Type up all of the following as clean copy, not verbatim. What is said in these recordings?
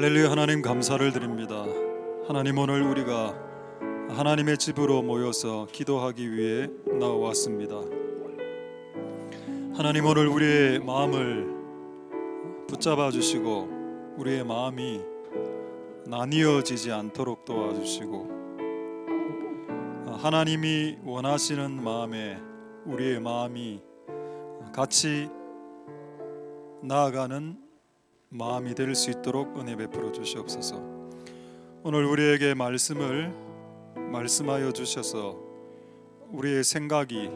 할렐루야. 하나님 감사를 드립니다. 하나님, 오늘 우리가 하나님의 집으로 모여서 기도하기 위해 나왔습니다. 하나님, 오늘 우리의 마음을 붙잡아 주시고 우리의 마음이 나뉘어지지 않도록 도와주시고 하나님이 원하시는 마음에 우리의 마음이 같이 나아가는 마음이 될 수 있도록 은혜 베풀어 주시옵소서. 오늘 우리에게 말씀을 말씀하여 주셔서 우리의 생각이,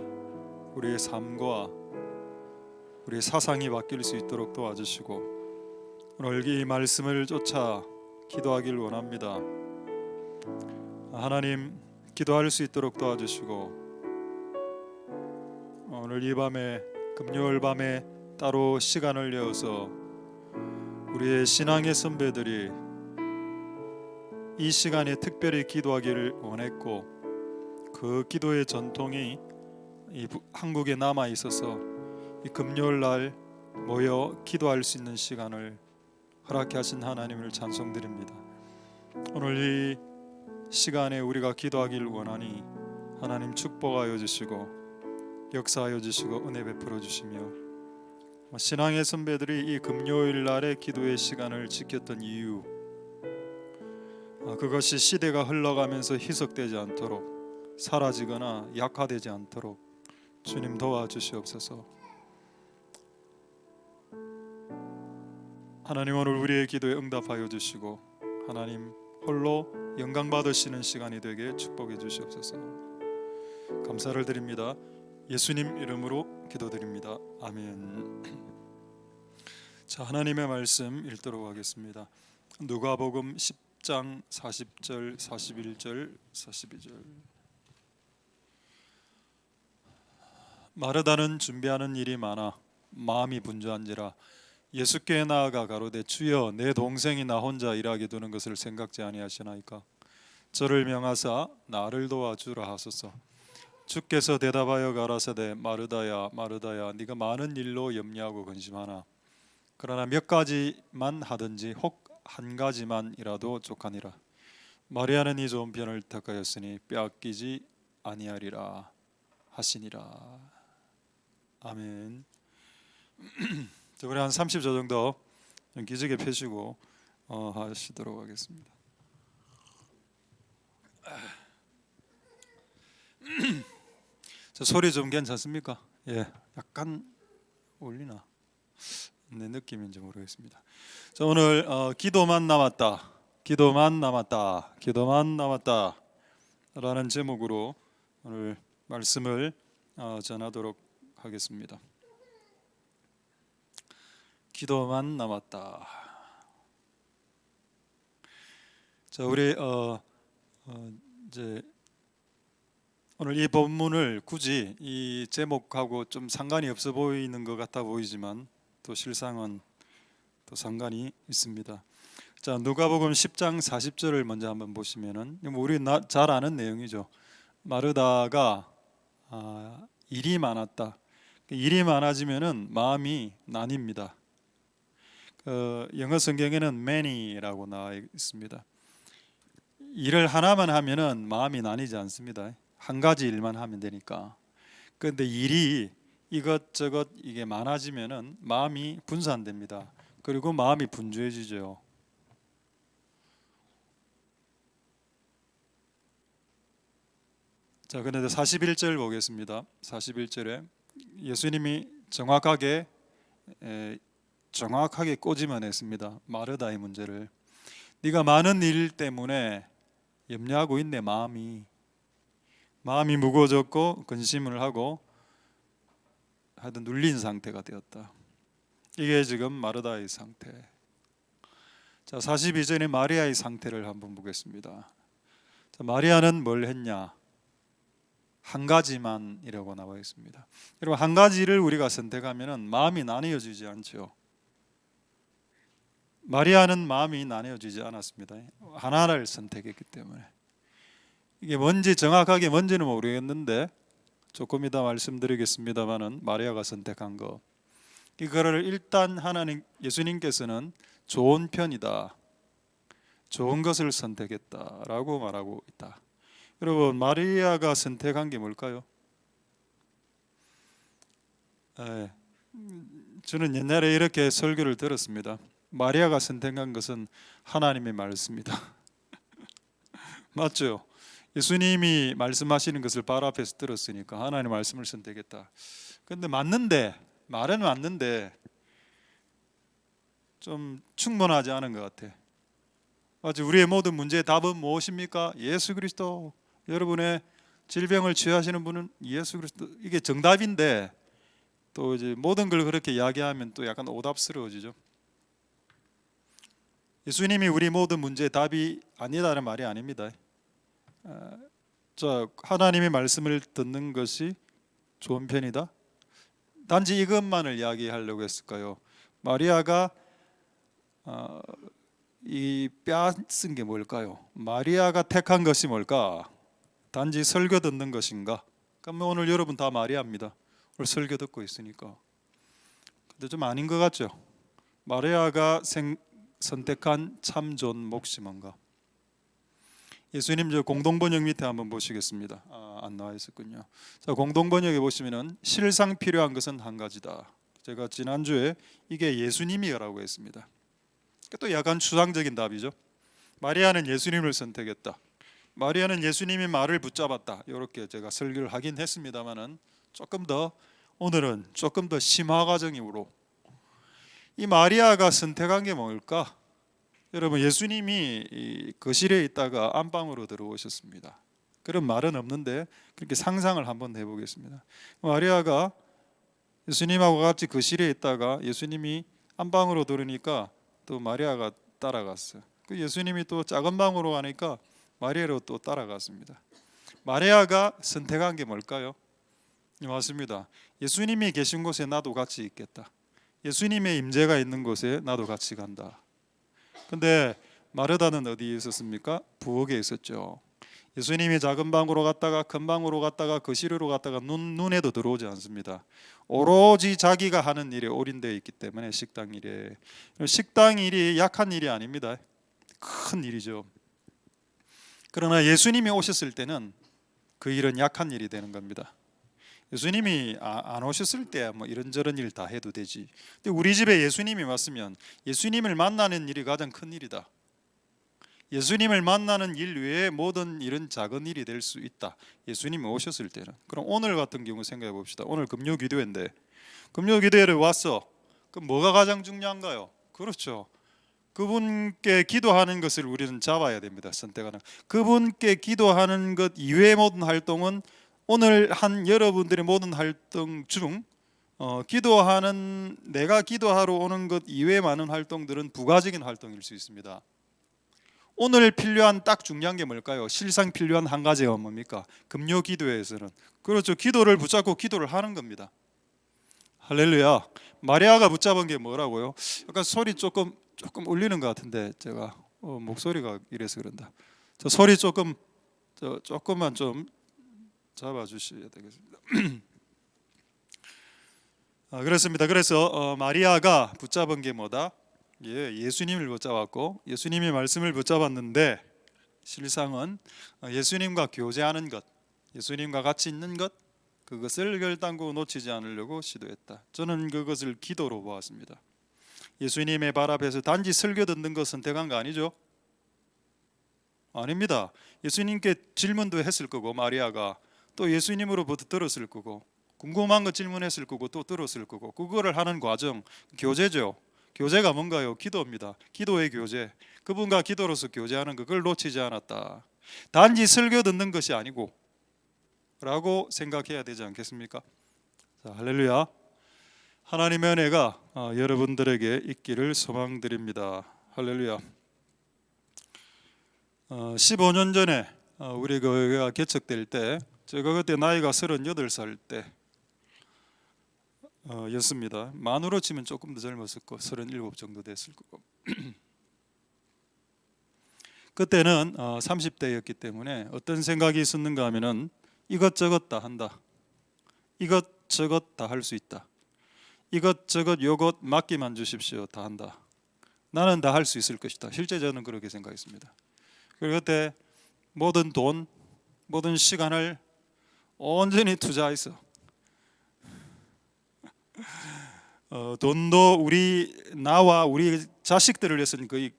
우리의 삶과 우리의 사상이 바뀔 수 있도록 도와주시고 오늘 이 말씀을 쫓아 기도하길 원합니다. 하나님, 기도할 수 있도록 도와주시고 오늘 이 밤에, 금요일 밤에 따로 시간을 내어서 우리의 신앙의 선배들이 이 시간에 특별히 기도하기를 원했고 그 기도의 전통이 이 한국에 남아 있어서 이 금요일 날 모여 기도할 수 있는 시간을 허락해 하신 하나님을 찬송드립니다. 오늘 이 시간에 우리가 기도하기를 원하니 하나님 축복하여 주시고 역사하여 주시고 은혜 베풀어 주시며 신앙의 선배들이 이 금요일 날의 기도의 시간을 지켰던 이유, 그것이 시대가 흘러가면서 희석되지 않도록, 사라지거나 약화되지 않도록 주님 도와주시옵소서. 하나님, 오늘 우리의 기도에 응답하여 주시고 하나님 홀로 영광 받으시는 시간이 되게 축복해 주시옵소서. 감사를 드립니다. 예수님 이름으로 기도드립니다. 아멘. 자, 하나님의 말씀 읽도록 하겠습니다. 누가복음 10장 40절, 41절, 42절. 마르다는 준비하는 일이 많아 마음이 분주한지라 예수께 나아가 가로되 주여, 내 동생이 나 혼자 일하게 두는 것을 생각지 아니하시나이까? 저를 명하사 나를 도와주라 하소서. 주께서 대답하여 가라사대 마르다야 마르다야, 네가 많은 일로 염려하고 근심하나 그러나 몇 가지만 하든지 혹 한 가지만이라도 족하니라. 마리아는 이 좋은 편을 택하였으니 빼앗기지 아니하리라 하시니라. 아멘. 자, 우리 한 30초 정도 기지개 펴시고 하시도록 하겠습니다. 자, 소리 좀 괜찮습니까? 예, 약간 울리나? 내 느낌인지 모르겠습니다. 자, 오늘 기도만 남았다, 기도만 남았다, 기도만 남았다 라는 제목으로 오늘 말씀을 전하도록 하겠습니다. 기도만 남았다. 자, 우리 이제 오늘 이 본문을 굳이 이 제목하고 좀 상관이 없어 보이는 것 같아 보이지만 또 실상은 또 상관이 있습니다. 자, 누가복음 10장 40절을 먼저 한번 보시면은 우리 잘 아는 내용이죠. 마르다가 일이 많았다. 일이 많아지면은 마음이 나뉩니다. 영어 성경에는 many라고 나와 있습니다. 일을 하나만 하면은 마음이 나뉘지 않습니다. 한 가지 일만 하면 되니까. 그런데 일이 이것저것 이게 많아지면은 마음이 분산됩니다. 그리고 마음이 분주해지죠. 자, 그런데 41절 보겠습니다. 41절에 예수님이 정확하게 꼬집어냈습니다. 마르다의 문제를. 네가 많은 일 때문에 염려하고 있네. 마음이 무거워졌고 근심을 하고 하여튼 눌린 상태가 되었다. 이게 지금 마르다의 상태. 자, 42절에 마리아의 상태를 한번 보겠습니다. 자, 마리아는 뭘 했냐? 한 가지만이라고 나와 있습니다. 여러분, 한 가지를 우리가 선택하면은 마음이 나뉘어지지 않죠. 마리아는 마음이 나뉘어지지 않았습니다. 하나를 선택했기 때문에. 이게 뭔지 정확하게 뭔지는 모르겠는데 조금 이따 말씀드리겠습니다만은 마리아가 선택한 거, 이거를 일단 예수님께서는 좋은 편이다, 좋은 것을 선택했다라고 말하고 있다. 여러분, 마리아가 선택한 게 뭘까요? 저는 옛날에 이렇게 설교를 들었습니다. 마리아가 선택한 것은 하나님의 말씀이다. 맞죠? 예수님이 말씀하시는 것을 바로 앞에서 들었으니까 하나님의 말씀을 선택했다. 근데 맞는데, 말은 맞는데 좀 충분하지 않은 것 같아. 맞죠? 우리의 모든 문제의 답은 무엇입니까? 예수 그리스도. 여러분의 질병을 치유하시는 분은 예수 그리스도. 이게 정답인데 또 이제 모든 걸 그렇게 이야기하면 또 약간 오답스러워지죠. 예수님이 우리 모든 문제의 답이 아니다는 말이 아닙니다. 자, 하나님의 말씀을 듣는 것이 좋은 편이다. 단지 이것만을 이야기하려고 했을까요? 마리아가 이 빼앗은 게 뭘까요? 마리아가 택한 것이 뭘까? 단지 설교 듣는 것인가? 그러면 오늘 여러분 다 마리아입니다. 오늘 설교 듣고 있으니까. 근데 좀 아닌 것 같죠? 마리아가 선택한 참 좋은 몫이 뭔가? 예수님 저 공동번역 밑에 한번 보시겠습니다. 안 나와 있었군요. 자, 공동번역에 보시면은 실상 필요한 것은 한 가지다. 제가 지난주에 이게 예수님이라고 했습니다. 또 약간 추상적인 답이죠. 마리아는 예수님을 선택했다. 마리아는 예수님의 말을 붙잡았다. 이렇게 제가 설교를 하긴 했습니다만은 오늘은 조금 더 심화 과정으로 이 마리아가 선택한 게 뭘까? 여러분, 예수님이 거실에 있다가 안방으로 들어오셨습니다. 그런 말은 없는데 그렇게 상상을 한번 해보겠습니다. 마리아가 예수님하고 같이 거실에 있다가 예수님이 안방으로 들어오니까 또 마리아가 따라갔어요. 그 예수님이 또 작은 방으로 가니까 마리아로 또 따라갔습니다. 마리아가 선택한 게 뭘까요? 맞습니다. 예수님이 계신 곳에 나도 같이 있겠다. 예수님의 임재가 있는 곳에 나도 같이 간다. 근데 마르다는 어디에 있었습니까? 부엌에 있었죠. 예수님이 작은 방으로 갔다가 큰 방으로 갔다가 거실로 갔다가 눈에도 들어오지 않습니다. 오로지 자기가 하는 일에 올인되어 있기 때문에 식당 일에. 식당 일이 약한 일이 아닙니다. 큰 일이죠. 그러나 예수님이 오셨을 때는 그 일은 약한 일이 되는 겁니다. 예수님이 안 오셨을 때야 뭐 이런저런 일 다 해도 되지. 근데 우리 집에 예수님이 왔으면 예수님을 만나는 일이 가장 큰 일이다. 예수님을 만나는 일 외에 모든 일은 작은 일이 될 수 있다. 예수님이 오셨을 때는. 그럼 오늘 같은 경우 생각해 봅시다. 오늘 금요 기도회인데 금요 기도회를 왔어. 그럼 뭐가 가장 중요한가요? 그렇죠. 그분께 기도하는 것을 우리는 잡아야 됩니다. 선택하는. 그분께 기도하는 것 이외의 모든 활동은 오늘 한 여러분들의 모든 활동 중 기도하는 내가 기도하러 오는 것 이외의 많은 활동들은 부가적인 활동일 수 있습니다. 오늘 필요한 딱 중요한 게 뭘까요? 실상 필요한 한 가지가 뭡니까? 금요 기도회에서는 그렇죠. 기도를 붙잡고 기도를 하는 겁니다. 할렐루야. 마리아가 붙잡은 게 뭐라고요? 약간 소리 조금 울리는 것 같은데 제가 목소리가 이래서 그런다. 저 소리 조금만 좀 잡아주셔야 되겠습니다. 그렇습니다. 그래서 마리아가 붙잡은 게 뭐다? 예수님을 붙잡았고 예수님의 말씀을 붙잡았는데 실상은 예수님과 교제하는 것, 예수님과 같이 있는 것, 그것을 결단코 놓치지 않으려고 시도했다. 저는 그것을 기도로 보았습니다. 예수님의 발 앞에서 단지 설교 듣는 것 선택한 거 아니죠? 아닙니다. 예수님께 질문도 했을 거고 마리아가 또 예수님으로부터 들었을 거고 궁금한 거 질문했을 거고 또 들었을 거고 그거를 하는 과정, 교제죠. 교제가 뭔가요? 기도입니다. 기도의 교제. 그분과 기도로서 교제하는 그걸 놓치지 않았다. 단지 설교 듣는 것이 아니고 라고 생각해야 되지 않겠습니까? 자, 할렐루야. 하나님의 은혜가 여러분들에게 있기를 소망드립니다. 할렐루야. 15년 전에 우리 교회가 개척될 때 제가 그때 나이가 38살 때 였습니다. 만으로 치면 조금 더 젊었을 거 37 정도 됐을 거고 그때는 30대였기 때문에 어떤 생각이 있었는가 하면은 이것저것 다 한다. 이것저것 다 할 수 있다. 이것저것 요것 맡기만 주십시오. 다 한다. 나는 다 할 수 있을 것이다. 실제 저는 그렇게 생각했습니다. 그리고 그때 모든 돈, 모든 시간을 온전히 투자해서 돈도 나와 우리 자식들을 위해서는 거의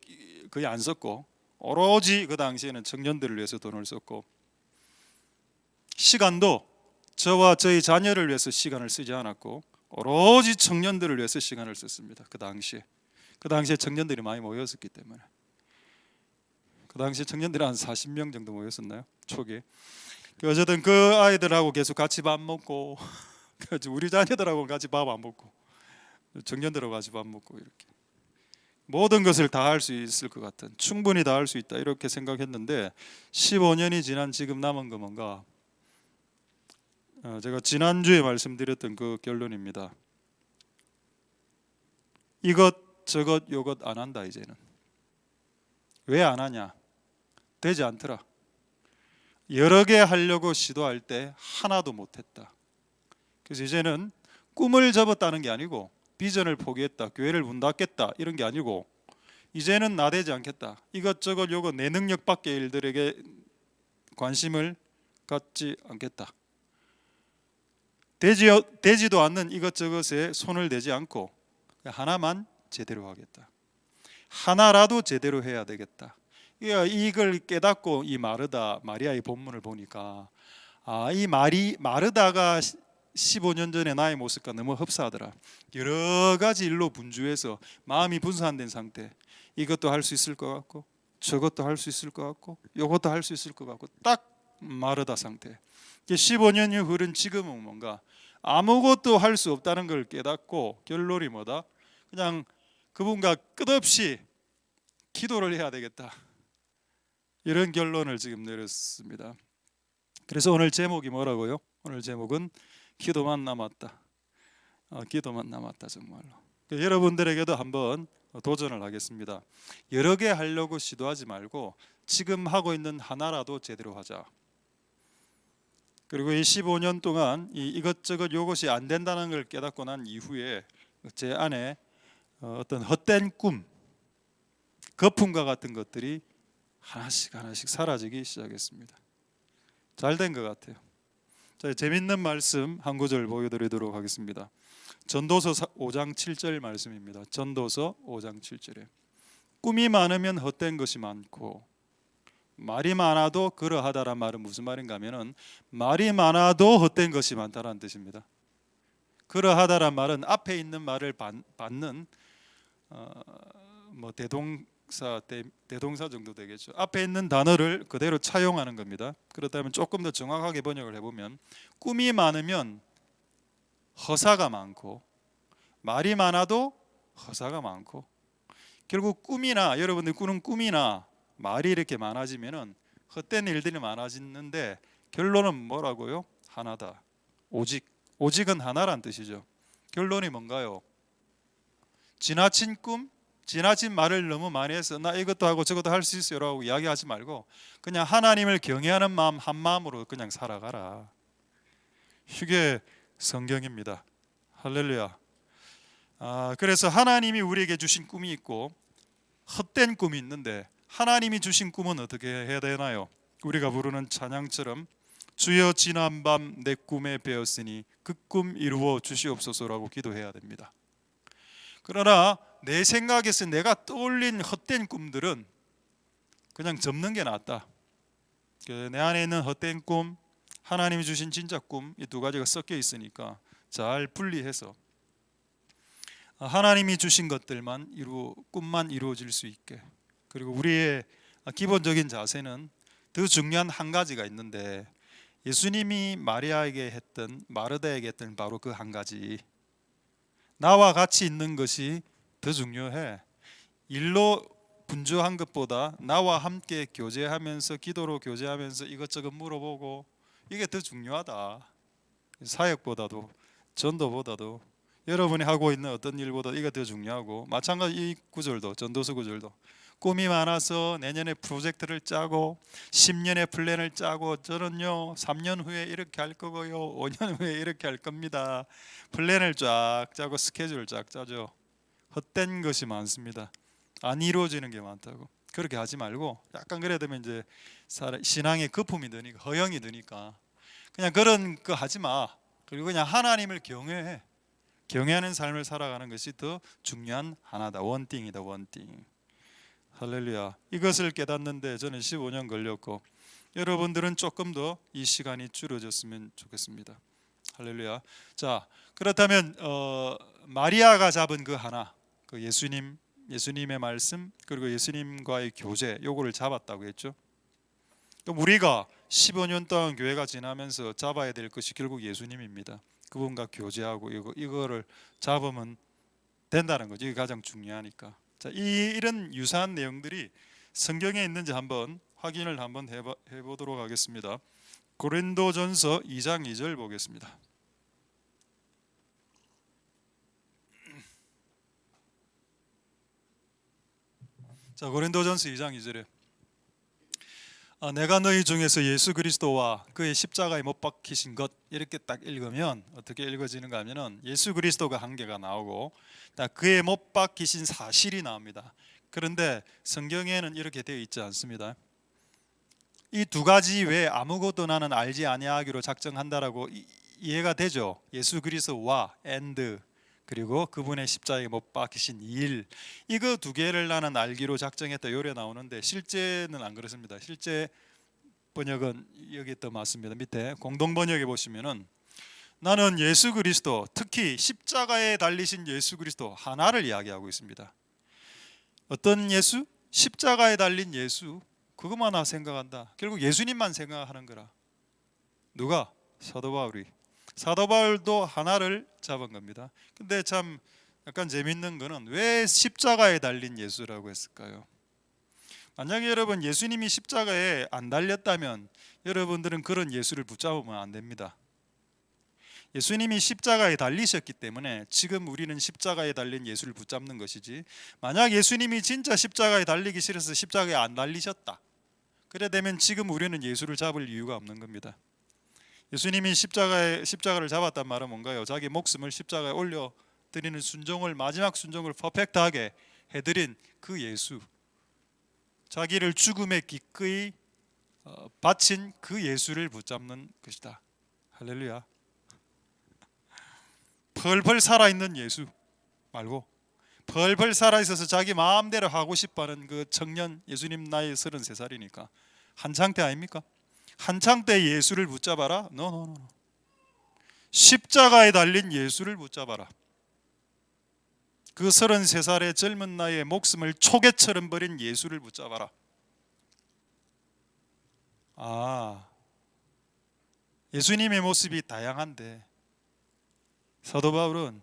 안 썼고, 오로지 그 당시에는 청년들을 위해서 돈을 썼고, 시간도 저와 저희 자녀를 위해서 시간을 쓰지 않았고 오로지 청년들을 위해서 시간을 썼습니다. 그 당시에 청년들이 많이 모였었기 때문에. 그 당시에 청년들이 한 40명 정도 모였었나요? 초기에. 어쨌든 그 아이들하고 계속 같이 밥 먹고 우리 자녀들하고 같이 밥 안 먹고 청년들하고 같이 밥 먹고, 이렇게 모든 것을 다 할 수 있을 것 같은, 충분히 다 할 수 있다 이렇게 생각했는데 15년이 지난 지금 남은 거 뭔가, 제가 지난주에 말씀드렸던 그 결론입니다. 이것 저것 요것 안 한다. 이제는 왜 안 하냐? 되지 않더라. 여러 개 하려고 시도할 때 하나도 못했다. 그래서 이제는 꿈을 접었다는 게 아니고, 비전을 포기했다, 교회를 문 닫겠다 이런 게 아니고, 이제는 나대지 않겠다. 이것저것 요것 내 능력 밖의 일들에게 관심을 갖지 않겠다. 되지도 않는 이것저것에 손을 대지 않고 하나만 제대로 하겠다. 하나라도 제대로 해야 되겠다. 이걸 깨닫고 이 마리아의 본문을 보니까, 이 마르다가 15년 전에 나의 모습과 너무 흡사하더라. 여러 가지 일로 분주해서 마음이 분산된 상태. 이것도 할 수 있을 것 같고, 저것도 할 수 있을 것 같고, 이것도 할 수 있을 것 같고, 딱 마르다 상태. 15년이 흐른 지금은 뭔가 아무것도 할 수 없다는 걸 깨닫고, 결론이 뭐다? 그냥 그분과 끝없이 기도를 해야 되겠다, 이런 결론을 지금 내렸습니다. 그래서 오늘 제목이 뭐라고요? 오늘 제목은 기도만 남았다. 기도만 남았다, 정말로. 여러분들에게도 한번 도전을 하겠습니다. 여러 개 하려고 시도하지 말고 지금 하고 있는 하나라도 제대로 하자. 그리고 이 15년 동안 이것저것 요것이 안 된다는 걸 깨닫고 난 이후에 제 안에 어떤 헛된 꿈, 거품과 같은 것들이 하나씩 사라지기 시작했습니다. 잘 된 것 같아요. 자, 재밌는 말씀 한 구절 보여드리도록 하겠습니다. 전도서 5장 7절 말씀입니다. 전도서 5장 7절에 꿈이 많으면 헛된 것이 많고 말이 많아도 그러하다란 말은 무슨 말인가 하면은, 말이 많아도 헛된 것이 많다라는 뜻입니다. 그러하다란 말은 앞에 있는 말을 받는 대동사 정도 되겠죠. 앞에 있는 단어를 그대로 차용하는 겁니다. 그렇다면 조금 더 정확하게 번역을 해보면, 꿈이 많으면 허사가 많고 말이 많아도 허사가 많고, 결국 여러분들 꾸는 꿈이나 말이 이렇게 많아지면은 헛된 일들이 많아지는데, 결론은 뭐라고요? 하나다. 오직은 하나란 뜻이죠. 결론이 뭔가요? 지나친 꿈, 지나친 말을 너무 많이 해서 나 이것도 하고 저것도 할 수 있어요 라고 이야기하지 말고, 그냥 하나님을 경외하는 마음 한 마음으로 그냥 살아가라. 이게 성경입니다. 할렐루야. 그래서 하나님이 우리에게 주신 꿈이 있고 헛된 꿈이 있는데, 하나님이 주신 꿈은 어떻게 해야 되나요? 우리가 부르는 찬양처럼 주여 지난밤 내 꿈에 배었으니 그 꿈 이루어 주시옵소서라고 기도해야 됩니다. 그러나 내 생각에서 내가 떠올린 헛된 꿈들은 그냥 접는 게 낫다. 내 안에 있는 헛된 꿈, 하나님이 주신 진짜 꿈, 이 두 가지가 섞여 있으니까 잘 분리해서 하나님이 주신 것들만 꿈만 이루어질 수 있게. 그리고 우리의 기본적인 자세는 더 중요한 한 가지가 있는데, 예수님이 마리아에게 했던, 마르다에게 했던 바로 그 한 가지, 나와 같이 있는 것이 더 중요해. 일로 분주한 것보다 나와 함께 교제하면서, 기도로 교제하면서 이것저것 물어보고, 이게 더 중요하다. 사역보다도, 전도보다도, 여러분이 하고 있는 어떤 일보다 이게 더 중요하고, 마찬가지 이 구절도, 전도서 구절도 꿈이 많아서 내년에 프로젝트를 짜고 10년의 플랜을 짜고, 저는요 3년 후에 이렇게 할 거고요, 5년 후에 이렇게 할 겁니다. 플랜을 쫙 짜고 스케줄을 쫙 짜죠. 헛된 것이 많습니다. 안 이루어지는 게 많다고. 그렇게 하지 말고 약간 그래 되면 이제 신앙의 거품이 드니까, 허영이 드니까 그냥 그런 거 하지 마. 그리고 그냥 하나님을 경외해. 경외하는 삶을 살아가는 것이 더 중요한 하나다. 원띵이다. 원띵. 할렐루야. 이것을 깨닫는데 저는 15년 걸렸고, 여러분들은 조금 더 이 시간이 줄어졌으면 좋겠습니다. 할렐루야. 자, 그렇다면 마리아가 잡은 그 하나, 그 예수님의 말씀, 그리고 예수님과의 교제, 요거를 잡았다고 했죠. 그럼 우리가 15년 동안 교회가 지나면서 잡아야 될 것이 결국 예수님입니다. 그분과 교제하고 이거를 잡으면 된다는 거죠. 이게 가장 중요하니까. 자, 이런 유사한 내용들이 성경에 있는지 한번 확인을 한번 해보도록 하겠습니다. 고린도전서 2장 2절 보겠습니다. 자, 고린도전서 2장 2절에 내가 너희 중에서 예수 그리스도와 그의 십자가에 못 박히신 것, 이렇게 딱 읽으면 어떻게 읽어지는가 하면은 예수 그리스도가 한 개가 나오고 그의 못 박히신 사실이 나옵니다. 그런데 성경에는 이렇게 되어 있지 않습니다. 이 두 가지 외에 아무것도 나는 알지 아니하기로 작정한다라고 이해가 되죠. 예수 그리스도와 and 그리고 그분의 십자가에 못 박히신 일, 이거 두 개를 나는 알기로 작정했다 요래 나오는데 실제는 안 그렇습니다. 실제 번역은 여기 또 맞습니다. 밑에 공동 번역에 보시면은 나는 예수 그리스도, 특히 십자가에 달리신 예수 그리스도 하나를 이야기하고 있습니다. 어떤 예수? 십자가에 달린 예수, 그것만 생각한다. 결국 예수님만 생각하는 거라. 누가? 사도 바울이. 사도 바울도 하나를 잡은 겁니다. 근데 참 약간 재밌는 거는 왜 십자가에 달린 예수라고 했을까요? 만약에 여러분 예수님이 십자가에 안 달렸다면 여러분들은 그런 예수를 붙잡으면 안 됩니다. 예수님이 십자가에 달리셨기 때문에 지금 우리는 십자가에 달린 예수를 붙잡는 것이지, 만약 예수님이 진짜 십자가에 달리기 싫어서 십자가에 안 달리셨다, 그래 되면 지금 우리는 예수를 잡을 이유가 없는 겁니다. 예수님이 십자가를 잡았단 말은 뭔가요? 자기 목숨을 십자가에 올려 드리는 순종을, 마지막 순종을 퍼펙트하게 해드린 그 예수, 자기를 죽음에 기꺼이 바친 그 예수를 붙잡는 것이다. 할렐루야. 펄펄 살아있는 예수 말고 펄펄 살아있어서 자기 마음대로 하고 싶어하는 그 청년, 예수님 나이 33살이니까 한창 때 아닙니까? 한창 때 예수를 붙잡아라? 노. 십자가에 달린 예수를 붙잡아라. 그 33살의 젊은 나이에 목숨을 초계처럼 버린 예수를 붙잡아라. 예수님의 모습이 다양한데 사도 바울은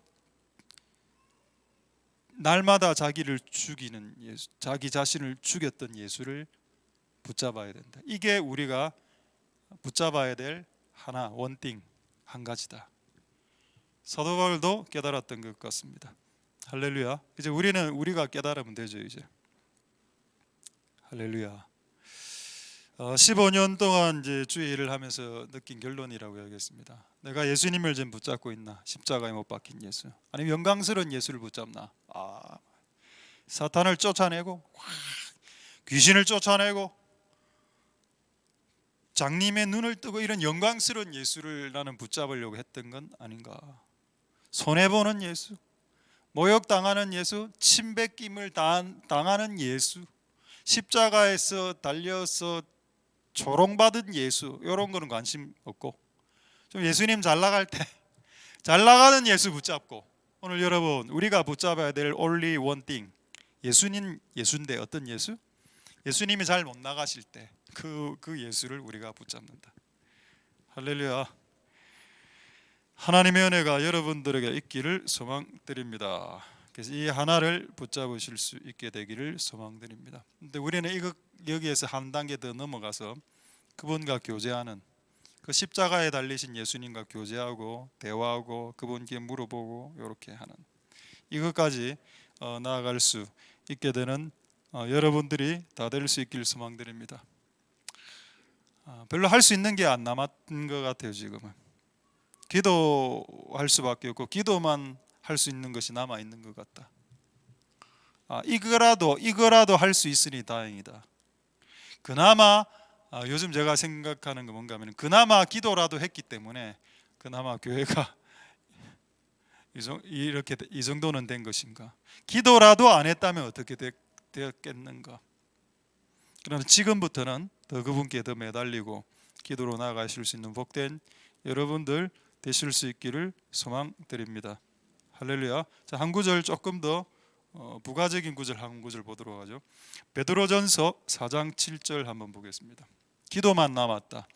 날마다 자기를 죽이는 예수, 자기 자신을 죽였던 예수를 붙잡아야 된다. 이게 우리가 붙잡아야 될 하나, 원띵, 한 가지다. 사도 바울도 깨달았던 것 같습니다. 할렐루야. 이제 우리가 깨달으면 되죠. 이제 할렐루야. 15년 동안 이제 주일을 하면서 느낀 결론이라고 해야겠습니다. 내가 예수님을 좀 붙잡고 있나? 십자가에 못 박힌 예수, 아니면 영광스러운 예수를 붙잡나? 사탄을 쫓아내고 귀신을 쫓아내고 장님의 눈을 뜨고 이런 영광스러운 예수를 나는 붙잡으려고 했던 건 아닌가? 손해보는 예수, 모욕당하는 예수, 침뱉김을 당하는 예수, 십자가에서 달려서 조롱받은 예수, 이런 거는 관심 없고 좀 예수님 잘 나갈 때 잘 나가는 예수 붙잡고, 오늘 여러분 우리가 붙잡아야 될 only one thing, 예수님 예수인데 어떤 예수? 예수님이 잘 못 나가실 때 그 예수를 우리가 붙잡는다. 할렐루야. 하나님의 은혜가 여러분들에게 있기를 소망드립니다. 그래서 이 하나를 붙잡으실 수 있게 되기를 소망드립니다. 근데 우리는 여기에서 한 단계 더 넘어가서 그분과 교제하는, 그 십자가에 달리신 예수님과 교제하고 대화하고 그분께 물어보고 이렇게 하는 이것까지 나아갈 수 있게 되는 여러분들이 다 될 수 있기를 소망드립니다. 별로 할 수 있는 게 안 남았던 것 같아요. 지금은 기도할 수밖에 없고 기도만 할 수 있는 것이 남아 있는 것 같다. 이거라도 할 수 있으니 다행이다. 그나마 요즘 제가 생각하는 거 뭔가 하면 그나마 기도라도 했기 때문에 그나마 교회가 이렇게 이 정도는 된 것인가. 기도라도 안 했다면 어떻게 되었겠는가. 그러나 지금부터는 더 그분께 더 매달리고 기도로 나아가실 수 있는 복된 여러분들 되실 수 있기를 소망드립니다. 할렐루야. 자, 한 구절 조금 더 부가적인 구절 한 구절 보도록 하죠. 베드로전서 4장 7절 한번 보겠습니다. 기도만 남았다.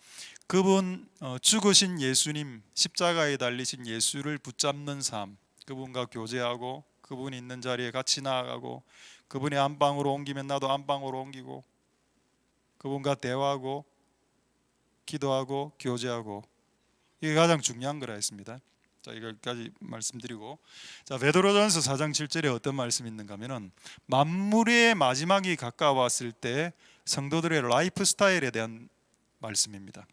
그분 죽으신 예수님, 십자가에 달리신 예수를 붙잡는 삶, 그분과 교제하고 그분이 있는 자리에 같이 나아가고 그분이 안방으로 옮기면 나도 안방으로 옮기고 그분과 대화하고 기도하고 교제하고, 이게 가장 중요한 거라 했습니다. 자, 이거까지 말씀드리고, 자, 베드로전서 4장 7절에 어떤 말씀이 있는가 하면은 만물의 마지막이 가까웠을 때 성도들의 라이프 스타일에 대한 말씀입니다.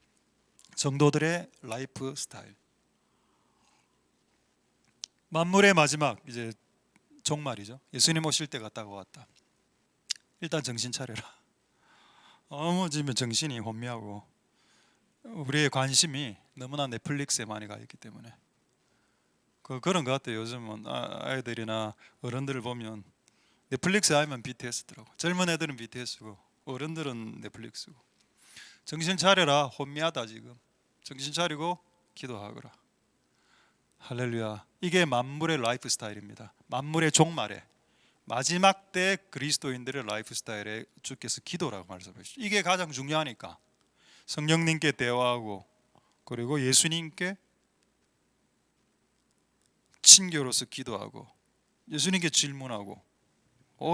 성도들의 라이프 스타일. 만물의 마지막, 이제 종말이죠. 예수님 오실 때가 다가왔다. 일단 정신 차려라. 지금 정신이 혼미하고 우리의 관심이 너무나 넷플릭스에 많이 가 있기 때문에 그런 것 같아요. 요즘은 아이들이나 어른들을 보면 넷플릭스 하면 BTS더라고. 젊은 애들은 BTS고 어른들은 넷플릭스고. 정신 차려라. 혼미하다 지금. 정신 차리고 기도하거라. 할렐루야. 이게 만물의 라이프 스타일입니다. 만물의 종말에 마지막 때 그리스도인들의 라이프 스타일에 주께서 기도라고 말씀하시죠. 이게 가장 중요하니까 성령님께 대화하고 그리고 예수님께 친교로서 기도하고 예수님께 질문하고,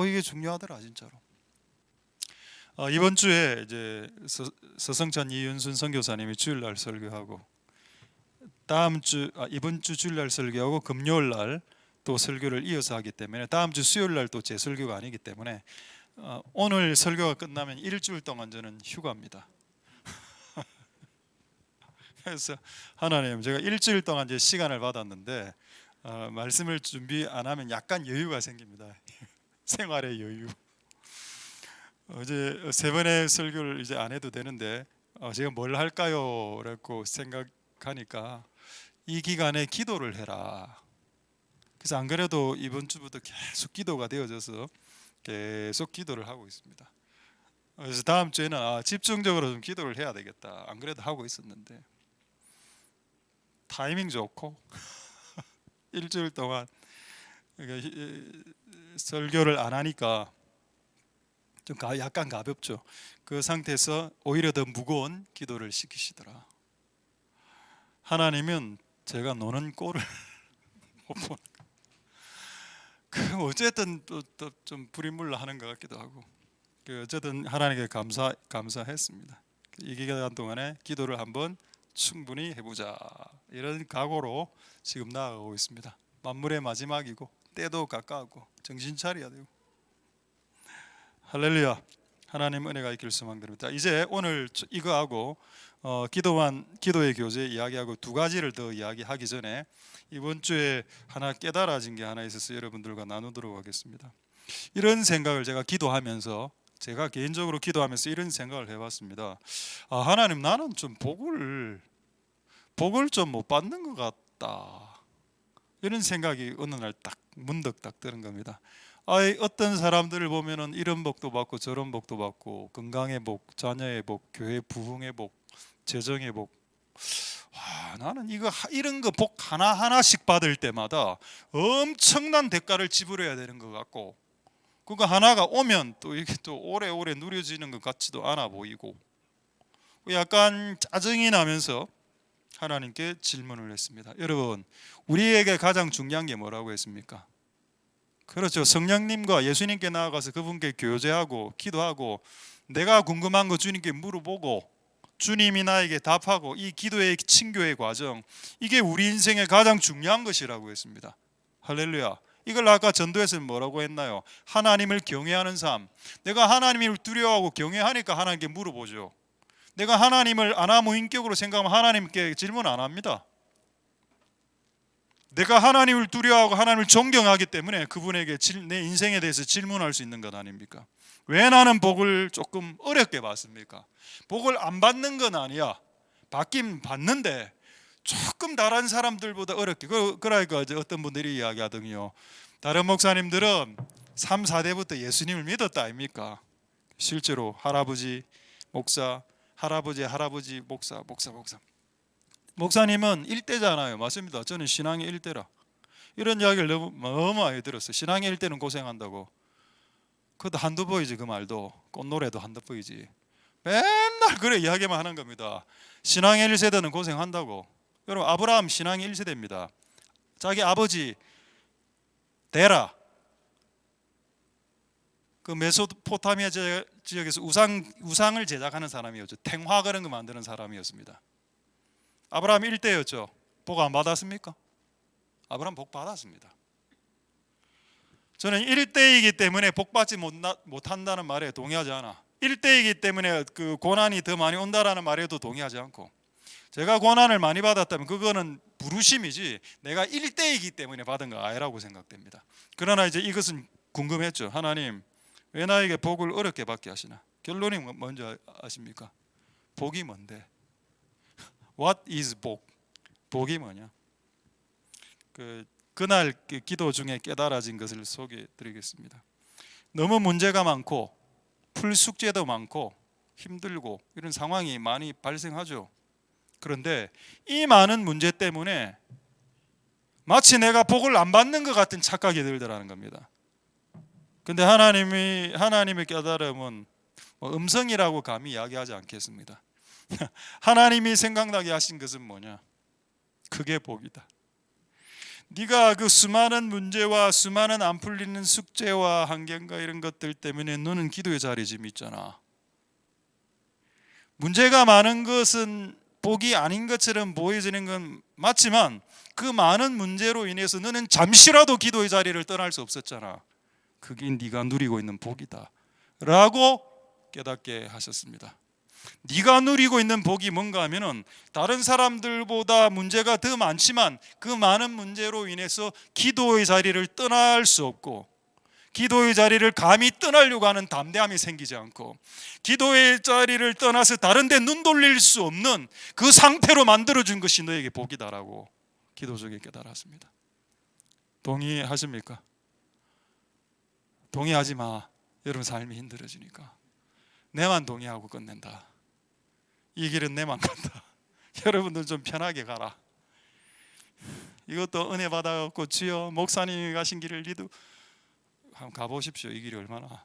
이게 중요하더라 진짜로. 이번 주에 이제 서성찬 이윤순 선교사님이 주일날 설교하고 이번 주 주일날 설교하고 금요일 날 또 설교를 이어서 하기 때문에 다음 주 수요일 날 또 제 설교가 아니기 때문에 오늘 설교가 끝나면 일주일 동안 저는 휴가입니다. 그래서 하나님, 제가 일주일 동안 이제 시간을 받았는데 말씀을 준비 안 하면 약간 여유가 생깁니다. 생활의 여유. 어제 세 번의 설교를 이제 안 해도 되는데 제가 뭘 할까요? 라고 생각하니까 이 기간에 기도를 해라. 그래서 안 그래도 이번 주부터 계속 기도가 되어져서 계속 기도를 하고 있습니다. 그래서 다음 주에는 집중적으로 좀 기도를 해야 되겠다. 안 그래도 하고 있었는데 타이밍 좋고 일주일 동안 설교를 안 하니까 좀 약간 가볍죠. 그 상태에서 오히려 더 무거운 기도를 시키시더라. 하나님은 제가 노는 꼴을 못 보는 거. 어쨌든 또 좀 불인물로 하는 것 같기도 하고, 어쨌든 하나님께 감사했습니다. 이 기간 동안에 기도를 한번 충분히 해보자, 이런 각오로 지금 나아가고 있습니다. 만물의 마지막이고 때도 가까웠고 정신 차려야 되고. 할렐루야. 하나님 은혜가 있길 소망드립니다. 이제 오늘 이거하고 기도의 교제 이야기하고 두 가지를 더 이야기하기 전에 이번 주에 하나 깨달아진 게 하나 있어서 여러분들과 나누도록 하겠습니다. 이런 생각을 제가 개인적으로 기도하면서 이런 생각을 해봤습니다. 하나님, 나는 좀 복을 좀 못 받는 것 같다, 이런 생각이 어느 날 딱 문득 딱 드는 겁니다. 어떤 사람들을 보면은 이런 복도 받고 저런 복도 받고, 건강의 복, 자녀의 복, 교회 부흥의 복, 재정의 복. 나는 이런 거 복 하나하나씩 받을 때마다 엄청난 대가를 지불해야 되는 것 같고, 그거 하나가 오면 또 이게 또 오래오래 누려지는 것 같지도 않아 보이고, 약간 짜증이 나면서 하나님께 질문을 했습니다. 여러분, 우리에게 가장 중요한 게 뭐라고 했습니까? 그렇죠. 성령님과 예수님께 나아가서 그분께 교제하고 기도하고 내가 궁금한 거 주님께 물어보고 주님이 나에게 답하고, 이 기도의 친교의 과정, 이게 우리 인생의 가장 중요한 것이라고 했습니다. 할렐루야. 이걸 아까 전도에서는 뭐라고 했나요? 하나님을 경외하는 삶. 내가 하나님을 두려워하고 경외하니까 하나님께 물어보죠. 내가 하나님을 아나무인격으로 생각하면 하나님께 질문 안 합니다. 내가 하나님을 두려워하고 하나님을 존경하기 때문에 그분에게 내 인생에 대해서 질문할 수 있는 것 아닙니까? 왜 나는 복을 조금 어렵게 받습니까? 복을 안 받는 건 아니야. 받긴 받는데 조금 다른 사람들보다 어렵게. 그러니까 어떤 분들이 이야기하더니요, 다른 목사님들은 3, 4대부터 예수님을 믿었다 아닙니까? 실제로 할아버지 목사, 할아버지 목사. 목사님은 1대잖아요. 맞습니다. 저는 신앙의 1대라. 이런 이야기를 너무 많이 들었어요. 신앙의 1대는 고생한다고. 그것도 한두 번이지. 그 말도 꽃노래도 한두 번이지. 맨날 그래 이야기만 하는 겁니다. 신앙의 1세대는 고생한다고. 여러분, 아브라함 신앙의 1세대입니다. 자기 아버지 데라, 그 메소포타미아 지역에서 우상을 제작하는 사람이었죠. 탱화 그런 거 만드는 사람이었습니다. 아브라함 1대였죠. 복 안 받았습니까? 아브라함 복 받았습니다. 저는 1대이기 때문에 복 받지 못한다는 말에 동의하지 않아. 1대이기 때문에 그 고난이 더 많이 온다라는 말에도 동의하지 않고, 제가 고난을 많이 받았다면 그거는 부르심이지 내가 1대이기 때문에 받은 거 아니라고 생각됩니다. 그러나 이제 이것은 궁금했죠. 하나님, 왜 나에게 복을 어렵게 받게 하시나? 결론이 뭔지 아십니까? 복이 뭔데? What is 복? 복이 뭐냐? 그날 기도 중에 깨달아진 것을 소개해 드리겠습니다. 너무 문제가 많고 풀 숙제도 많고 힘들고 이런 상황이 많이 발생하죠. 그런데 이 많은 문제 때문에 마치 내가 복을 안 받는 것 같은 착각이 들더라는 겁니다. 근데 하나님의 깨달음은 음성이라고 감히 이야기하지 않겠습니다. 하나님이 생각나게 하신 것은 뭐냐? 그게 복이다. 네가 그 수많은 문제와 수많은 안 풀리는 숙제와 환경과 이런 것들 때문에 너는 기도의 자리에 지금 있잖아. 문제가 많은 것은 복이 아닌 것처럼 보여지는 건 맞지만 그 많은 문제로 인해서 너는 잠시라도 기도의 자리를 떠날 수 없었잖아. 그게 네가 누리고 있는 복이다 라고 깨닫게 하셨습니다. 네가 누리고 있는 복이 뭔가 하면은 다른 사람들보다 문제가 더 많지만 그 많은 문제로 인해서 기도의 자리를 떠날 수 없고, 기도의 자리를 감히 떠나려고 하는 담대함이 생기지 않고, 기도의 자리를 떠나서 다른 데 눈 돌릴 수 없는 그 상태로 만들어준 것이 너에게 복이다라고 기도 속에 깨달았습니다. 동의하십니까? 동의하지 마. 여러분 삶이 힘들어지니까. 내만 동의하고 끝낸다. 이 길은 내만 간다. 여러분들 좀 편하게 가라. 이것도 은혜 받아갖고 주여 목사님이 가신 길을 니도 한번 가보십시오. 이 길이 얼마나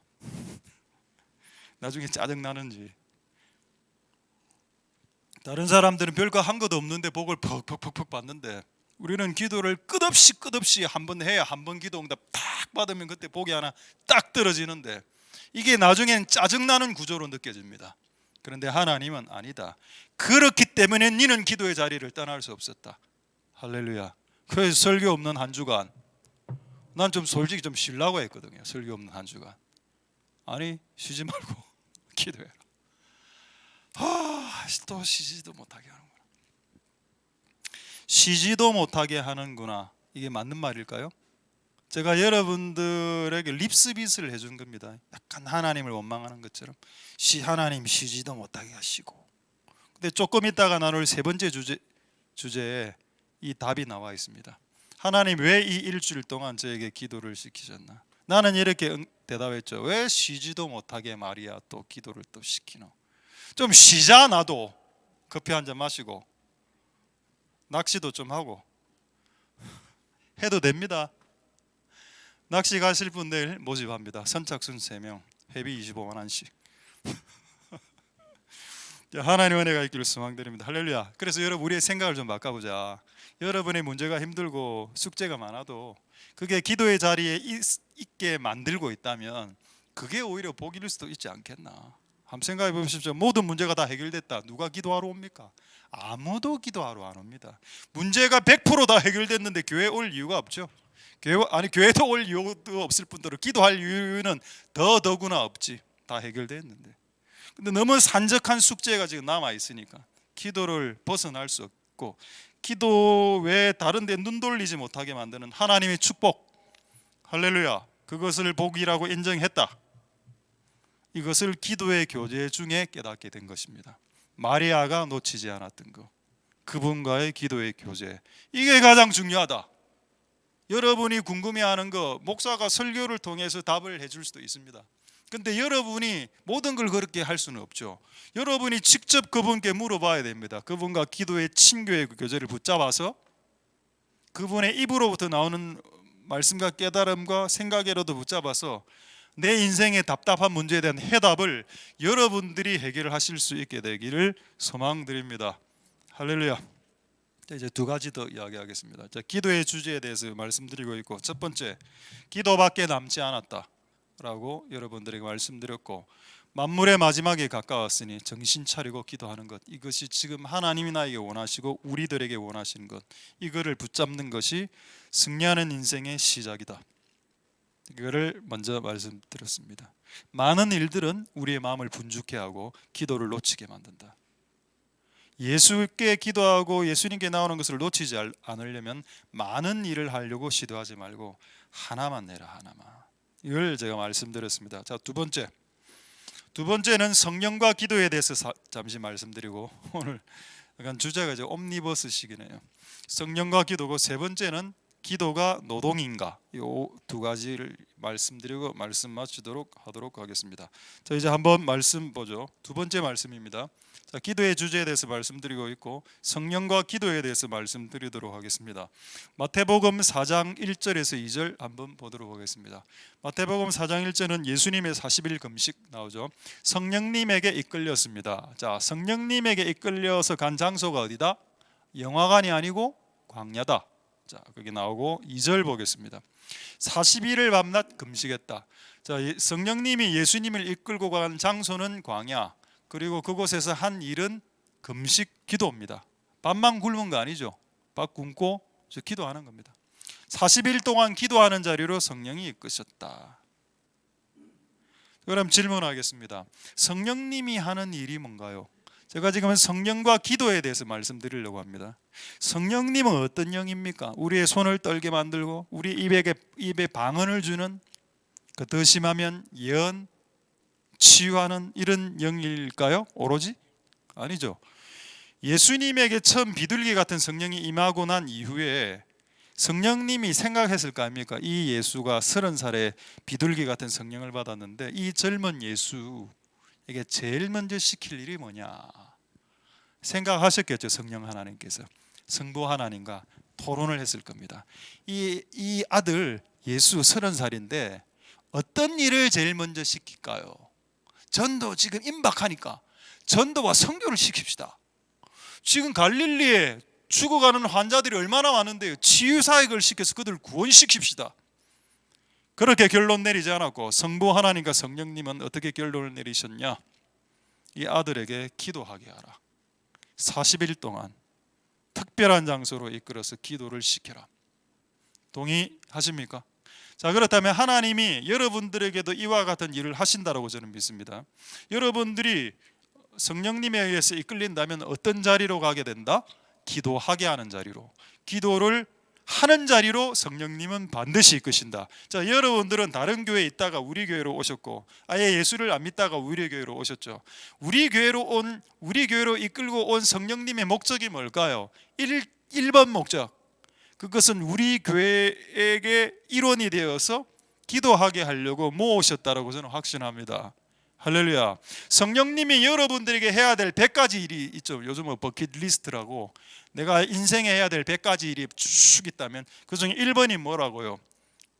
나중에 짜증나는지. 다른 사람들은 별거 한 것도 없는데 복을 퍽 받는데, 우리는 기도를 끝없이 한 번 해야 한 번 기도 응답 딱 받으면 그때 복이 하나 딱 떨어지는데, 이게 나중엔 짜증나는 구조로 느껴집니다. 그런데 하나님은 아니다. 그렇기 때문에 너는 기도의 자리를 떠날 수 없었다. 할렐루야. 그래서 설교 없는 한 주간, 난 좀 솔직히 좀 쉬려고 했거든요. 설교 없는 한 주간. 아니, 쉬지 말고 기도해라. 또 쉬지도 못하게 하는구나. 쉬지도 못하게 하는구나. 이게 맞는 말일까요? 제가 여러분들에게 립서비스를 해준 겁니다. 약간 하나님을 원망하는 것처럼. 하나님 쉬지도 못하게 하시고. 근데 조금 있다가 나눌 세 번째 주제에 이 답이 나와 있습니다. 하나님 왜 이 일주일 동안 저에게 기도를 시키셨나? 나는 이렇게 대답했죠. 왜 쉬지도 못하게 말이야 또 기도를 또 시키노? 좀 쉬자. 나도 커피 한 잔 마시고 낚시도 좀 하고 해도 됩니다. 낚시 가실 분 내일 모집합니다. 선착순 3명, 회비 25만 원씩. 하나님 은혜가 있기를 소망드립니다. 할렐루야. 그래서 여러분, 우리의 생각을 좀 바꿔보자. 여러분의 문제가 힘들고 숙제가 많아도 그게 기도의 자리에 있게 만들고 있다면 그게 오히려 복일 수도 있지 않겠나. 한번 생각해 보십시오. 모든 문제가 다 해결됐다. 누가 기도하러 옵니까? 아무도 기도하러 안 옵니다. 문제가 100% 다 해결됐는데 교회 올 이유가 없죠. 교회도 올 이유도 없을 뿐더러 기도할 이유는 더구나 없지. 다 해결됐는데. 근데 너무 산적한 숙제가 지금 남아 있으니까 기도를 벗어날 수 있고, 기도 외에 다른 데 눈 돌리지 못하게 만드는 하나님의 축복, 할렐루야, 그것을 복이라고 인정했다. 이것을 기도의 교제 중에 깨닫게 된 것입니다. 마리아가 놓치지 않았던 것, 그분과의 기도의 교제, 이게 가장 중요하다. 여러분이 궁금해하는 거 목사가 설교를 통해서 답을 해줄 수도 있습니다. 근데 여러분이 모든 걸 그렇게 할 수는 없죠. 여러분이 직접 그분께 물어봐야 됩니다. 그분과 기도의 친교의 교제를 붙잡아서 그분의 입으로부터 나오는 말씀과 깨달음과 생각으로도 붙잡아서 내 인생의 답답한 문제에 대한 해답을 여러분들이 해결하실 수 있게 되기를 소망드립니다. 할렐루야. 이제 두 가지 더 이야기하겠습니다. 자, 기도의 주제에 대해서 말씀드리고 있고, 첫 번째, 기도밖에 남지 않았다라고 여러분들에게 말씀드렸고, 만물의 마지막에 가까웠으니 정신 차리고 기도하는 것, 이것이 지금 하나님이 나에게 원하시고 우리들에게 원하시는 것, 이거를 붙잡는 것이 승리하는 인생의 시작이다. 이거를 먼저 말씀드렸습니다. 많은 일들은 우리의 마음을 분주케 하고 기도를 놓치게 만든다. 예수께 기도하고 예수님께 나오는 것을 놓치지 않으려면 많은 일을 하려고 시도하지 말고 하나만 내라, 하나만. 이걸 제가 말씀드렸습니다. 자, 두 번째는 성령과 기도에 대해서 잠시 말씀드리고, 오늘 약간 주제가 이제 옴니버스식이네요. 성령과 기도고, 세 번째는 기도가 노동인가, 이 두 가지를 말씀드리고 말씀 마치도록 하도록 하겠습니다. 자, 이제 한번 말씀 보죠. 두 번째 말씀입니다. 자, 기도의 주제에 대해서 말씀드리고 있고 성령과 기도에 대해서 말씀드리도록 하겠습니다. 마태복음 4장 1절에서 2절 한번 보도록 하겠습니다. 마태복음 4장 1절은 예수님의 40일 금식 나오죠. 성령님에게 이끌렸습니다. 자, 성령님에게 이끌려서 간 장소가 어디다? 영화관이 아니고 광야다. 자, 거기 나오고 2절 보겠습니다. 40일을 밤낮 금식했다. 자, 성령님이 예수님을 이끌고 간 장소는 광야, 그리고 그곳에서 한 일은 금식 기도입니다. 밥만 굶은 거 아니죠. 밥 굶고 기도하는 겁니다. 40일 동안 기도하는 자리로 성령이 이끄셨다. 그럼 질문하겠습니다. 성령님이 하는 일이 뭔가요? 제가 지금 성령과 기도에 대해서 말씀드리려고 합니다. 성령님은 어떤 영입니까? 우리의 손을 떨게 만들고 우리 입에 방언을 주는, 더 심하면 예언, 치유하는 이런 영일까요? 오로지? 아니죠. 예수님에게 처음 비둘기 같은 성령이 임하고 난 이후에 성령님이 생각했을까 합니까? 이 예수가 30살에 비둘기 같은 성령을 받았는데 이 젊은 예수에게 제일 먼저 시킬 일이 뭐냐 생각하셨겠죠. 성령 하나님께서 성부 하나님과 토론을 했을 겁니다. 이 아들 예수 30살인데 어떤 일을 제일 먼저 시킬까요? 전도 지금 임박하니까 전도와 선교를 시킵시다. 지금 갈릴리에 죽어가는 환자들이 얼마나 많은데요. 치유사역을 시켜서 그들을 구원시킵시다. 그렇게 결론 내리지 않았고 성부 하나님과 성령님은 어떻게 결론을 내리셨냐? 이 아들에게 기도하게 하라. 40일 동안 특별한 장소로 이끌어서 기도를 시켜라. 동의하십니까? 자, 그렇다면 하나님이 여러분들에게도 이와 같은 일을 하신다라고 저는 믿습니다. 여러분들이 성령님에 의해서 이끌린다면 어떤 자리로 가게 된다? 기도하게 하는 자리로, 기도를 하는 자리로 성령님은 반드시 이끄신다. 자, 여러분들은 다른 교회에 있다가 우리 교회로 오셨고 아예 예수를 안 믿다가 우리 교회로 오셨죠. 우리 교회로 이끌고 온 성령님의 목적이 뭘까요? 1번 목적, 그것은 우리 교회에게 일원이 되어서 기도하게 하려고 모으셨다라고 저는 확신합니다. 할렐루야. 성령님이 여러분들에게 해야 될 100가지 일이 있죠. 요즘은 버킷리스트라고, 내가 인생에 해야 될 100가지 일이 쭉 있다면 그 중에 1번이 뭐라고요?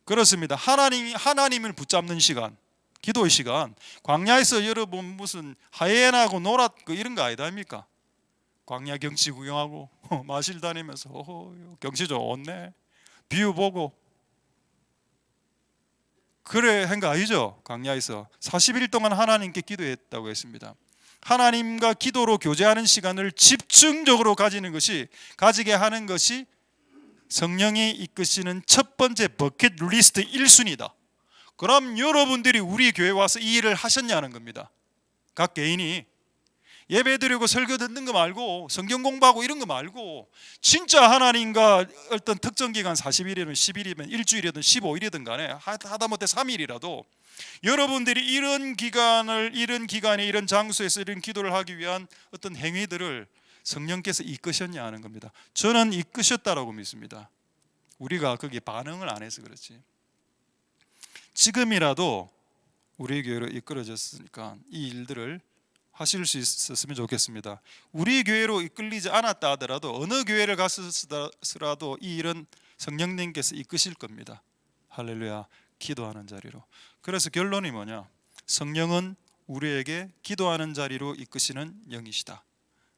그렇습니다. 하나님을 붙잡는 시간, 기도의 시간. 광야에서 여러분 무슨 하이에나하고 놀았고 이런 거 아니다입니까? 광야 경치 구경하고 마실 다니면서 경치 좋네, 뷰 보고 그래 한 거 아니죠. 광야에서 40일 동안 하나님께 기도했다고 했습니다. 하나님과 기도로 교제하는 시간을 집중적으로 가지게 하는 것이 성령이 이끄시는 첫 번째 버킷리스트 1순위다. 그럼 여러분들이 우리 교회 와서 이 일을 하셨냐는 겁니다. 각 개인이 예배 드리고 설교 듣는 거 말고 성경 공부하고 이런 거 말고 진짜 하나님과 어떤 특정 기간 40일이든 10일이든 일주일이든 15일이든 간에 하다못해 3일이라도 여러분들이 이런 기간에 이런 장소에서 이런 기도를 하기 위한 어떤 행위들을 성령께서 이끄셨냐 하는 겁니다. 저는 이끄셨다라고 믿습니다. 우리가 거기에 반응을 안 해서 그렇지. 지금이라도 우리 교회로 이끌어졌으니까 이 일들을 하실 수 있었으면 좋겠습니다. 우리 교회로 이끌리지 않았다 하더라도 어느 교회를 갔었더라도 이 일은 성령님께서 이끄실 겁니다. 할렐루야. 기도하는 자리로. 그래서 결론이 뭐냐? 성령은 우리에게 기도하는 자리로 이끄시는 영이시다.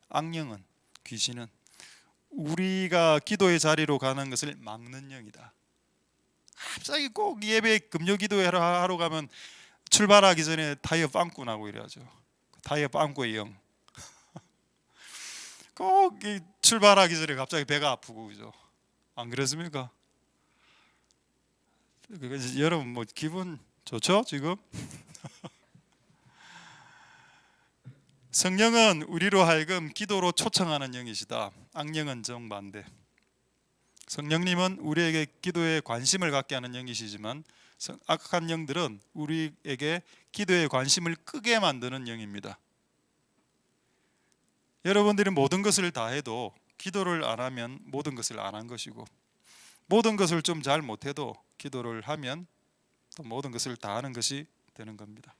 악령은, 귀신은 우리가 기도의 자리로 가는 것을 막는 영이다. 갑자기 꼭 예배 금요 기도하러 가면 출발하기 전에 타이어 빵꾸 나고 이래야죠. 타이어 빵꾸의 영. 꼭 출발하기 전에 갑자기 배가 아프고 그죠? 안 그렇습니까? 여러분 뭐 기분 좋죠 지금? 성령은 우리로 하여금 기도로 초청하는 영이시다. 악령은 정반대. 성령님은 우리에게 기도에 관심을 갖게 하는 영이시지만 악한 영들은 우리에게 기도에 관심을 끄게 만드는 영입니다. 여러분들이 모든 것을 다 해도 기도를 안 하면 모든 것을 안 한 것이고, 모든 것을 좀 잘 못해도 기도를 하면 또 모든 것을 다 하는 것이 되는 겁니다.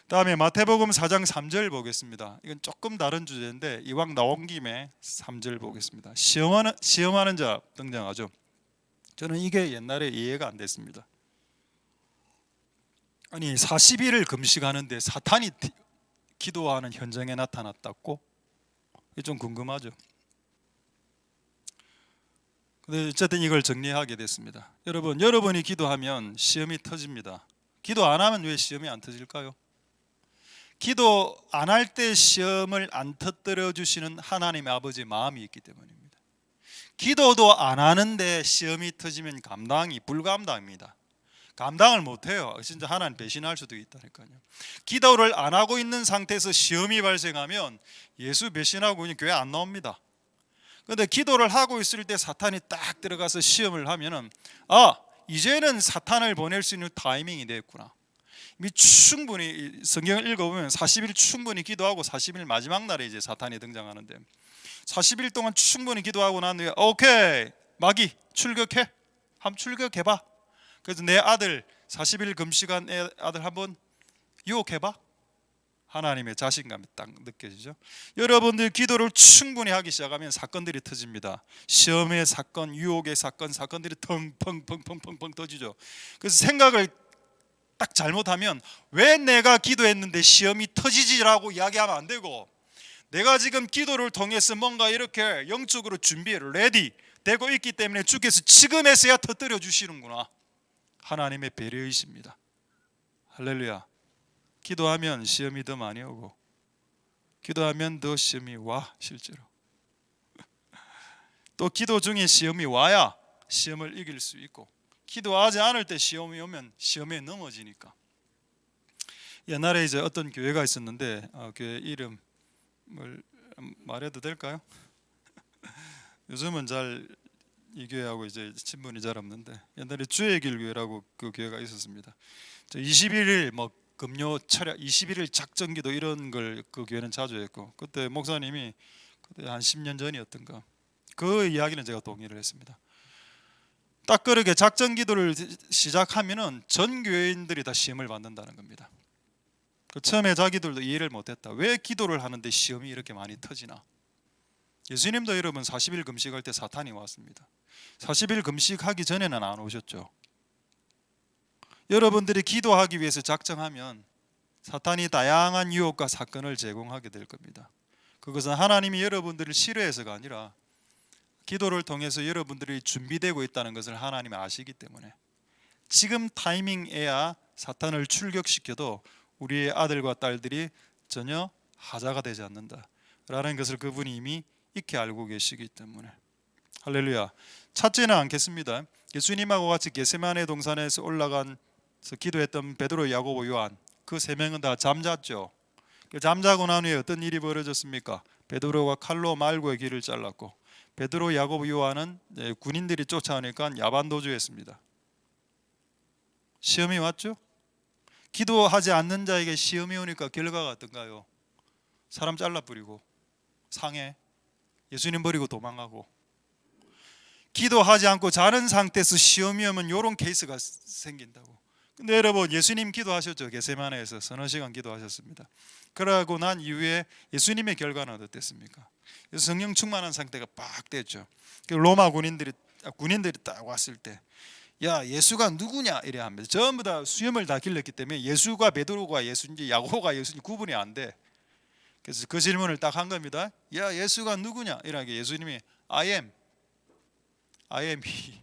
다음에 마태복음 4장 3절 보겠습니다. 이건 조금 다른 주제인데 이왕 나온 김에 3절 보겠습니다. 시험하는 자 등장하죠. 저는 이게 옛날에 이해가 안 됐습니다. 아니 40일을 금식하는데 사탄이 기도하는 현장에 나타났다고? 이게 좀 궁금하죠. 근데 어쨌든 이걸 정리하게 됐습니다. 여러분이 기도하면 시험이 터집니다. 기도 안 하면 왜 시험이 안 터질까요? 기도 안 할 때 시험을 안 터뜨려 주시는 하나님의 아버지의 마음이 있기 때문입니다. 기도도 안 하는데 시험이 터지면 불감당입니다. 감당을 못해요. 진짜 하나님 배신할 수도 있다니까요. 기도를 안 하고 있는 상태에서 시험이 발생하면 예수 배신하고 교회 안 나옵니다. 그런데 기도를 하고 있을 때 사탄이 딱 들어가서 시험을 하면은 이제는 사탄을 보낼 수 있는 타이밍이 됐구나. 충분히 성경을 읽어보면 40일 충분히 기도하고 40일 마지막 날에 이제 사탄이 등장하는데 40일 동안 충분히 기도하고 난 뒤에 오케이 마귀 출격해. 한번 출격해봐. 그래서 내 아들 40일 금식한 아들 한번 유혹해봐. 하나님의 자신감이 딱 느껴지죠. 여러분들 기도를 충분히 하기 시작하면 사건들이 터집니다. 시험의 사건, 유혹의 사건들이 펑펑펑펑펑 터지죠. 그래서 생각을 딱 잘못하면 왜 내가 기도했는데 시험이 터지지라고 이야기하면 안 되고, 내가 지금 기도를 통해서 뭔가 이렇게 영적으로 레디 되고 있기 때문에 주께서 지금에서야 터뜨려 주시는구나. 하나님의 배려이십니다. 할렐루야. 기도하면 시험이 더 많이 오고, 기도하면 더 시험이 와. 실제로 또 기도 중에 시험이 와야 시험을 이길 수 있고, 기도하지 않을 때 시험이 오면 시험에 넘어지니까. 옛날에 이제 어떤 교회가 있었는데 교회 이름을 말해도 될까요? 요즘은 잘 이 교회하고 이제 친분이 잘 없는데 옛날에 주의 길 교회라고 그 교회가 있었습니다. 21일 뭐 금요 철야 21일 작정기도 이런 걸 그 교회는 자주 했고, 그때 목사님이 그때 한 10년 전이었던가 그 이야기는 제가 동의를 했습니다. 딱 그렇게 작정기도를 시작하면은 전 교회인들이 다 시험을 받는다는 겁니다. 처음에 자기들도 이해를 못했다. 왜 기도를 하는데 시험이 이렇게 많이 터지나? 예수님도 여러분 40일 금식할 때 사탄이 왔습니다. 40일 금식하기 전에는 안 오셨죠. 여러분들이 기도하기 위해서 작정하면 사탄이 다양한 유혹과 사건을 제공하게 될 겁니다. 그것은 하나님이 여러분들을 싫어해서가 아니라 기도를 통해서 여러분들이 준비되고 있다는 것을 하나님이 아시기 때문에 지금 타이밍에야 사탄을 출격시켜도 우리의 아들과 딸들이 전혀 하자가 되지 않는다라는 것을 그분이 이미 익히 알고 계시기 때문에. 할렐루야. 찾지는 않겠습니다. 예수님하고 같이 겟세마네 동산에서 올라가서 기도했던 베드로, 야고보, 요한 그 세 명은 다 잠잤죠. 잠자고 난 후에 어떤 일이 벌어졌습니까? 베드로가 칼로 말고의 길을 잘랐고, 베드로, 야고보, 요한은 군인들이 쫓아오니까 야반도주했습니다. 시험이 왔죠? 기도하지 않는 자에게 시험이 오니까 결과가 어떤가요? 사람 잘라버리고 상해, 예수님 버리고 도망가고. 기도하지 않고 자는 상태에서 시험이 오면 이런 케이스가 생긴다고. 근데 여러분, 예수님 기도하셨죠? 겟세마네에서 서너 시간 기도하셨습니다. 그러고 난 이후에 예수님의 결과는 어땠습니까? 성령 충만한 상태가 빡 됐죠. 로마 군인들이 딱 왔을 때, 야, 예수가 누구냐 이래 합니다. 전부 다 수염을 다 길렀기 때문에 예수가 베드로가 예수인지 야고보가 예수인지 구분이 안 돼. 그래서 그 질문을 딱 한 겁니다. 야, 예수가 누구냐 이렇게. 예수님이 I am he,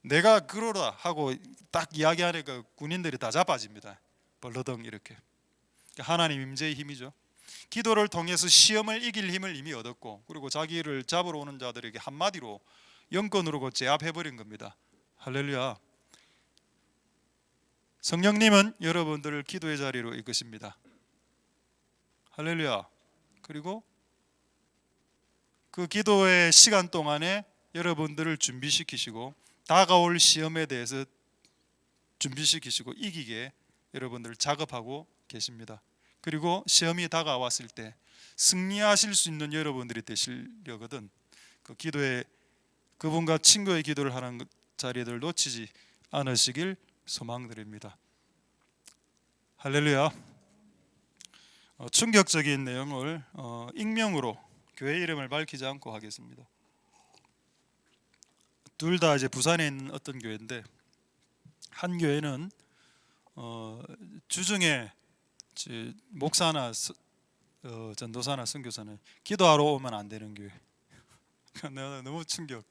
내가 그러라 하고 딱 이야기하니까 군인들이 다 자빠집니다. 벌러덩 이렇게. 하나님 임재의 힘이죠. 기도를 통해서 시험을 이길 힘을 이미 얻었고, 그리고 자기를 잡으러 오는 자들에게 한마디로 영권으로 제압해버린 겁니다. 할렐루야. 성령님은 여러분들을 기도의 자리로 이끄십니다. 할렐루야. 그리고 그 기도의 시간 동안에 여러분들을 준비시키시고 다가올 시험에 대해서 준비시키시고 이기게 여러분들을 작업하고 계십니다. 그리고 시험이 다가왔을 때 승리하실 수 있는 여러분들이 되시려거든 그 기도에 그분과 친구의 기도를 하는 자리들 놓치지 않으시길 소망드립니다. 할렐루야. 충격적인 내용을 익명으로 교회 이름을 밝히지 않고 하겠습니다. 둘 다 이제 부산에 있는 어떤 교회인데, 한 교회는 주중에 목사나 전도사나 선교사는 기도하러 오면 안 되는 교회. 내가 너무 충격.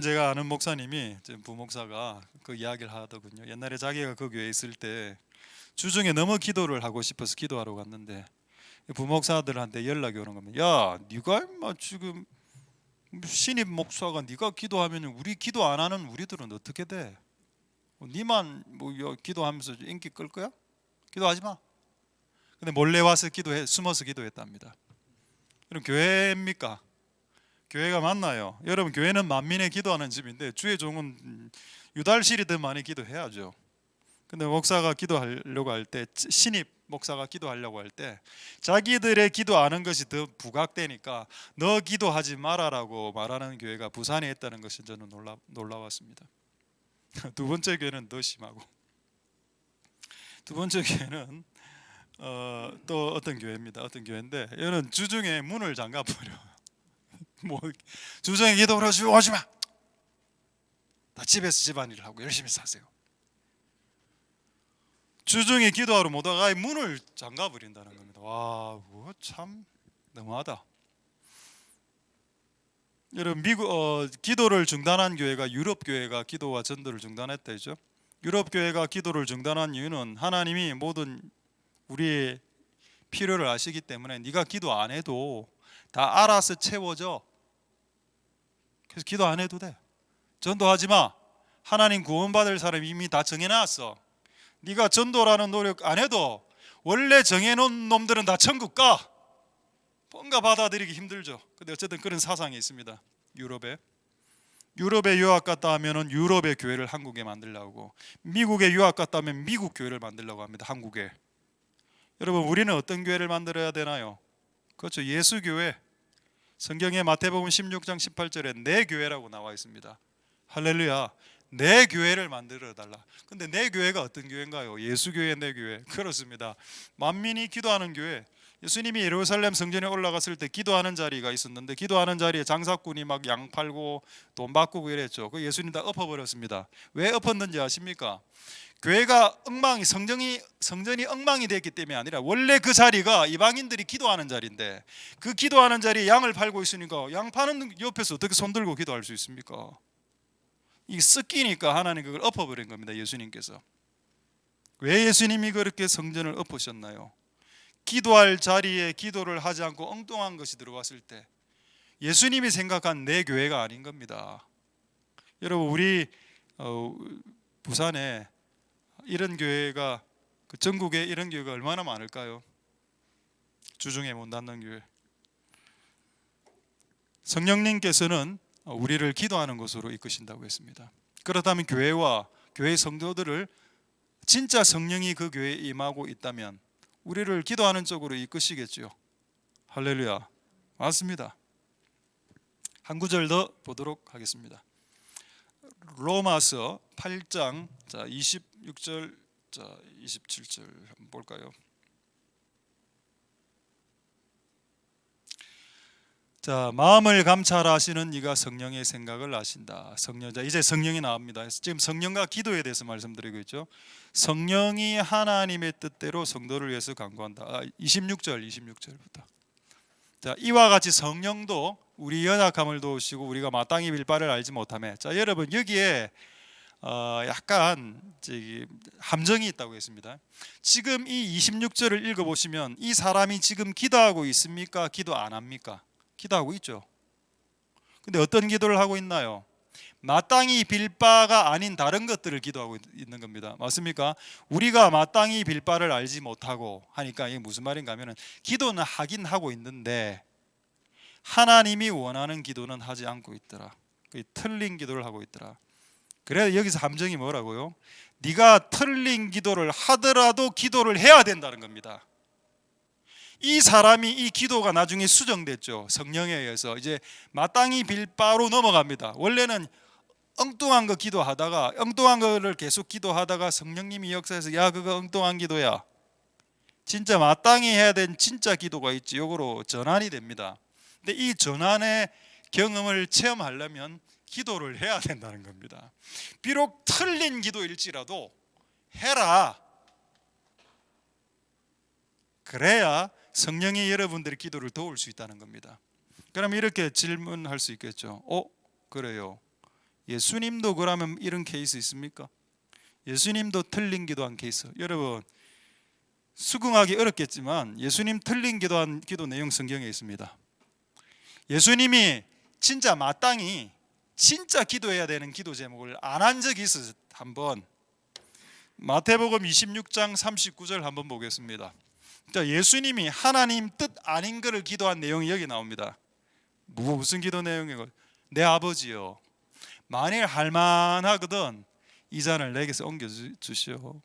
제가 아는 목사님이, 부목사가 그 이야기를 하더군요. 옛날에 자기가 그 교회에 있을 때 주중에 너무 기도를 하고 싶어서 기도하러 갔는데 부목사들한테 연락이 오는 겁니다. 야, 네가 임마 지금 신입 목사가 네가 기도하면 우리 기도 안 하는 우리들은 어떻게 돼? 네만 뭐 기도하면서 인기 끌 거야? 기도하지 마. 근데 몰래 와서 숨어서 기도했답니다. 그럼 교회입니까? 교회가 맞나요? 여러분, 교회는 만민의 기도하는 집인데 주의 종은 유달실이 더 많이 기도해야죠. 근데 목사가 기도하려고 할 때, 신입 목사가 기도하려고 할 때 자기들의 기도하는 것이 더 부각되니까 너 기도하지 말아라고 말하는 교회가 부산에 있다는 것이 저는 놀라웠습니다. 두 번째 교회는 더 심하고, 두 번째 교회는 또 어떤 교회입니다. 어떤 교회인데 얘는 주중에 문을 잠가버려. 뭐 주중에 기도를 하지 마. 다 집에서 집안일을 하고 열심히 사세요. 주중에 기도하러 못 와가 문을 잠가버린다는 겁니다. 와, 참 너무하다. 여러분, 기도를 중단한 교회가, 유럽 교회가 기도와 전도를 중단했다죠. 유럽 교회가 기도를 중단한 이유는 하나님이 모든 우리의 필요를 아시기 때문에 네가 기도 안 해도 다 알아서 채워져. 그래서 기도 안 해도 돼. 전도하지 마. 하나님 구원받을 사람이 이미 다 정해놨어. 네가 전도라는 노력 안 해도 원래 정해놓은 놈들은 다 천국 가. 뭔가 받아들이기 힘들죠. 근데 어쨌든 그런 사상이 있습니다. 유럽에 유학 갔다 하면은 유럽의 교회를 한국에 만들려고, 미국에 유학 갔다 하면 미국 교회를 만들려고 합니다. 한국에. 여러분, 우리는 어떤 교회를 만들어야 되나요? 그렇죠, 예수교회. 성경에 마태복음 16장 18절에 내 교회라고 나와 있습니다. 할렐루야. 내 교회를 만들어 달라. 근데 내 교회가 어떤 교회인가요? 예수교회 내 교회. 그렇습니다. 만민이 기도하는 교회. 예수님이 예루살렘 성전에 올라갔을 때 기도하는 자리가 있었는데, 기도하는 자리에 장사꾼이 막 양 팔고 돈 바꾸고 이랬죠. 그 예수님 다 엎어버렸습니다. 왜 엎었는지 아십니까? 교회가 성전이 엉망이 됐기 때문이 아니라 원래 그 자리가 이방인들이 기도하는 자리인데, 그 기도하는 자리에 양을 팔고 있으니까 양 파는 옆에서 어떻게 손들고 기도할 수 있습니까? 이게 섞이니까 하나님 그걸 엎어버린 겁니다. 예수님께서. 왜 예수님이 그렇게 성전을 엎으셨나요? 기도할 자리에 기도를 하지 않고 엉뚱한 것이 들어왔을 때 예수님이 생각한 내 교회가 아닌 겁니다. 여러분, 우리 부산에 이런 교회가, 전국에 이런 교회가 얼마나 많을까요? 주중에 문 닫는 교회. 성령님께서는 우리를 기도하는 곳으로 이끄신다고 했습니다. 그렇다면 교회와 교회 성도들을 진짜 성령이 그 교회에 임하고 있다면 우리를 기도하는 쪽으로 이끄시겠죠. 할렐루야. 맞습니다. 한 구절 더 보도록 하겠습니다. 로마서 8장 26절 27절 한번 볼까요? 자, 마음을 감찰하시는 이가 성령의 생각을 아신다. 성령, 이제 성령이 나옵니다. 지금 성령과 기도에 대해서 말씀드리고 있죠. 성령이 하나님의 뜻대로 성도를 위해서 간구한다. 26절부터. 자, 이와 같이 성령도 우리 연약함을 도우시고 우리가 마땅히 빌 바를 알지 못하며. 자, 여러분 여기에 약간 함정이 있다고 했습니다. 지금 이 26절을 읽어보시면 이 사람이 지금 기도하고 있습니까? 기도 안 합니까? 기도하고 있죠. 근데 어떤 기도를 하고 있나요? 마땅히 빌 바가 아닌 다른 것들을 기도하고 있는 겁니다. 맞습니까? 우리가 마땅히 빌 바를 알지 못하고 하니까 이게 무슨 말인가 하면 기도는 하긴 하고 있는데 하나님이 원하는 기도는 하지 않고 있더라. 틀린 기도를 하고 있더라. 그래서 여기서 함정이 뭐라고요? 네가 틀린 기도를 하더라도 기도를 해야 된다는 겁니다. 이 사람이 이 기도가 나중에 수정됐죠. 성령에 의해서 이제 마땅히 빌 바로 넘어갑니다. 원래는 엉뚱한 거 기도하다가 엉뚱한 거를 계속 기도하다가 성령님이 역사해서 야 그거 엉뚱한 기도야. 진짜 마땅히 해야 된 진짜 기도가 있지. 요거로 전환이 됩니다. 근데 이 전환의 경험을 체험하려면 기도를 해야 된다는 겁니다. 비록 틀린 기도일지라도 해라. 그래야 성령이 여러분들의 기도를 도울 수 있다는 겁니다. 그럼 이렇게 질문할 수 있겠죠. 그래요. 예수님도 그러면 이런 케이스 있습니까? 예수님도 틀린 기도한 케이스. 여러분 수긍하기 어렵겠지만 예수님 틀린 기도한 기도 내용 성경에 있습니다. 예수님이 진짜 마땅히 진짜 기도해야 되는 기도 제목을 안 한 적이 있어요. 한번 마태복음 26장 39절 한번 보겠습니다. 자, 예수님이 하나님 뜻 아닌 것을 기도한 내용이 여기 나옵니다. 무슨 기도 내용이고? 내 아버지요, 만일 할만하거든 이 잔을 내게서 옮겨 주시오.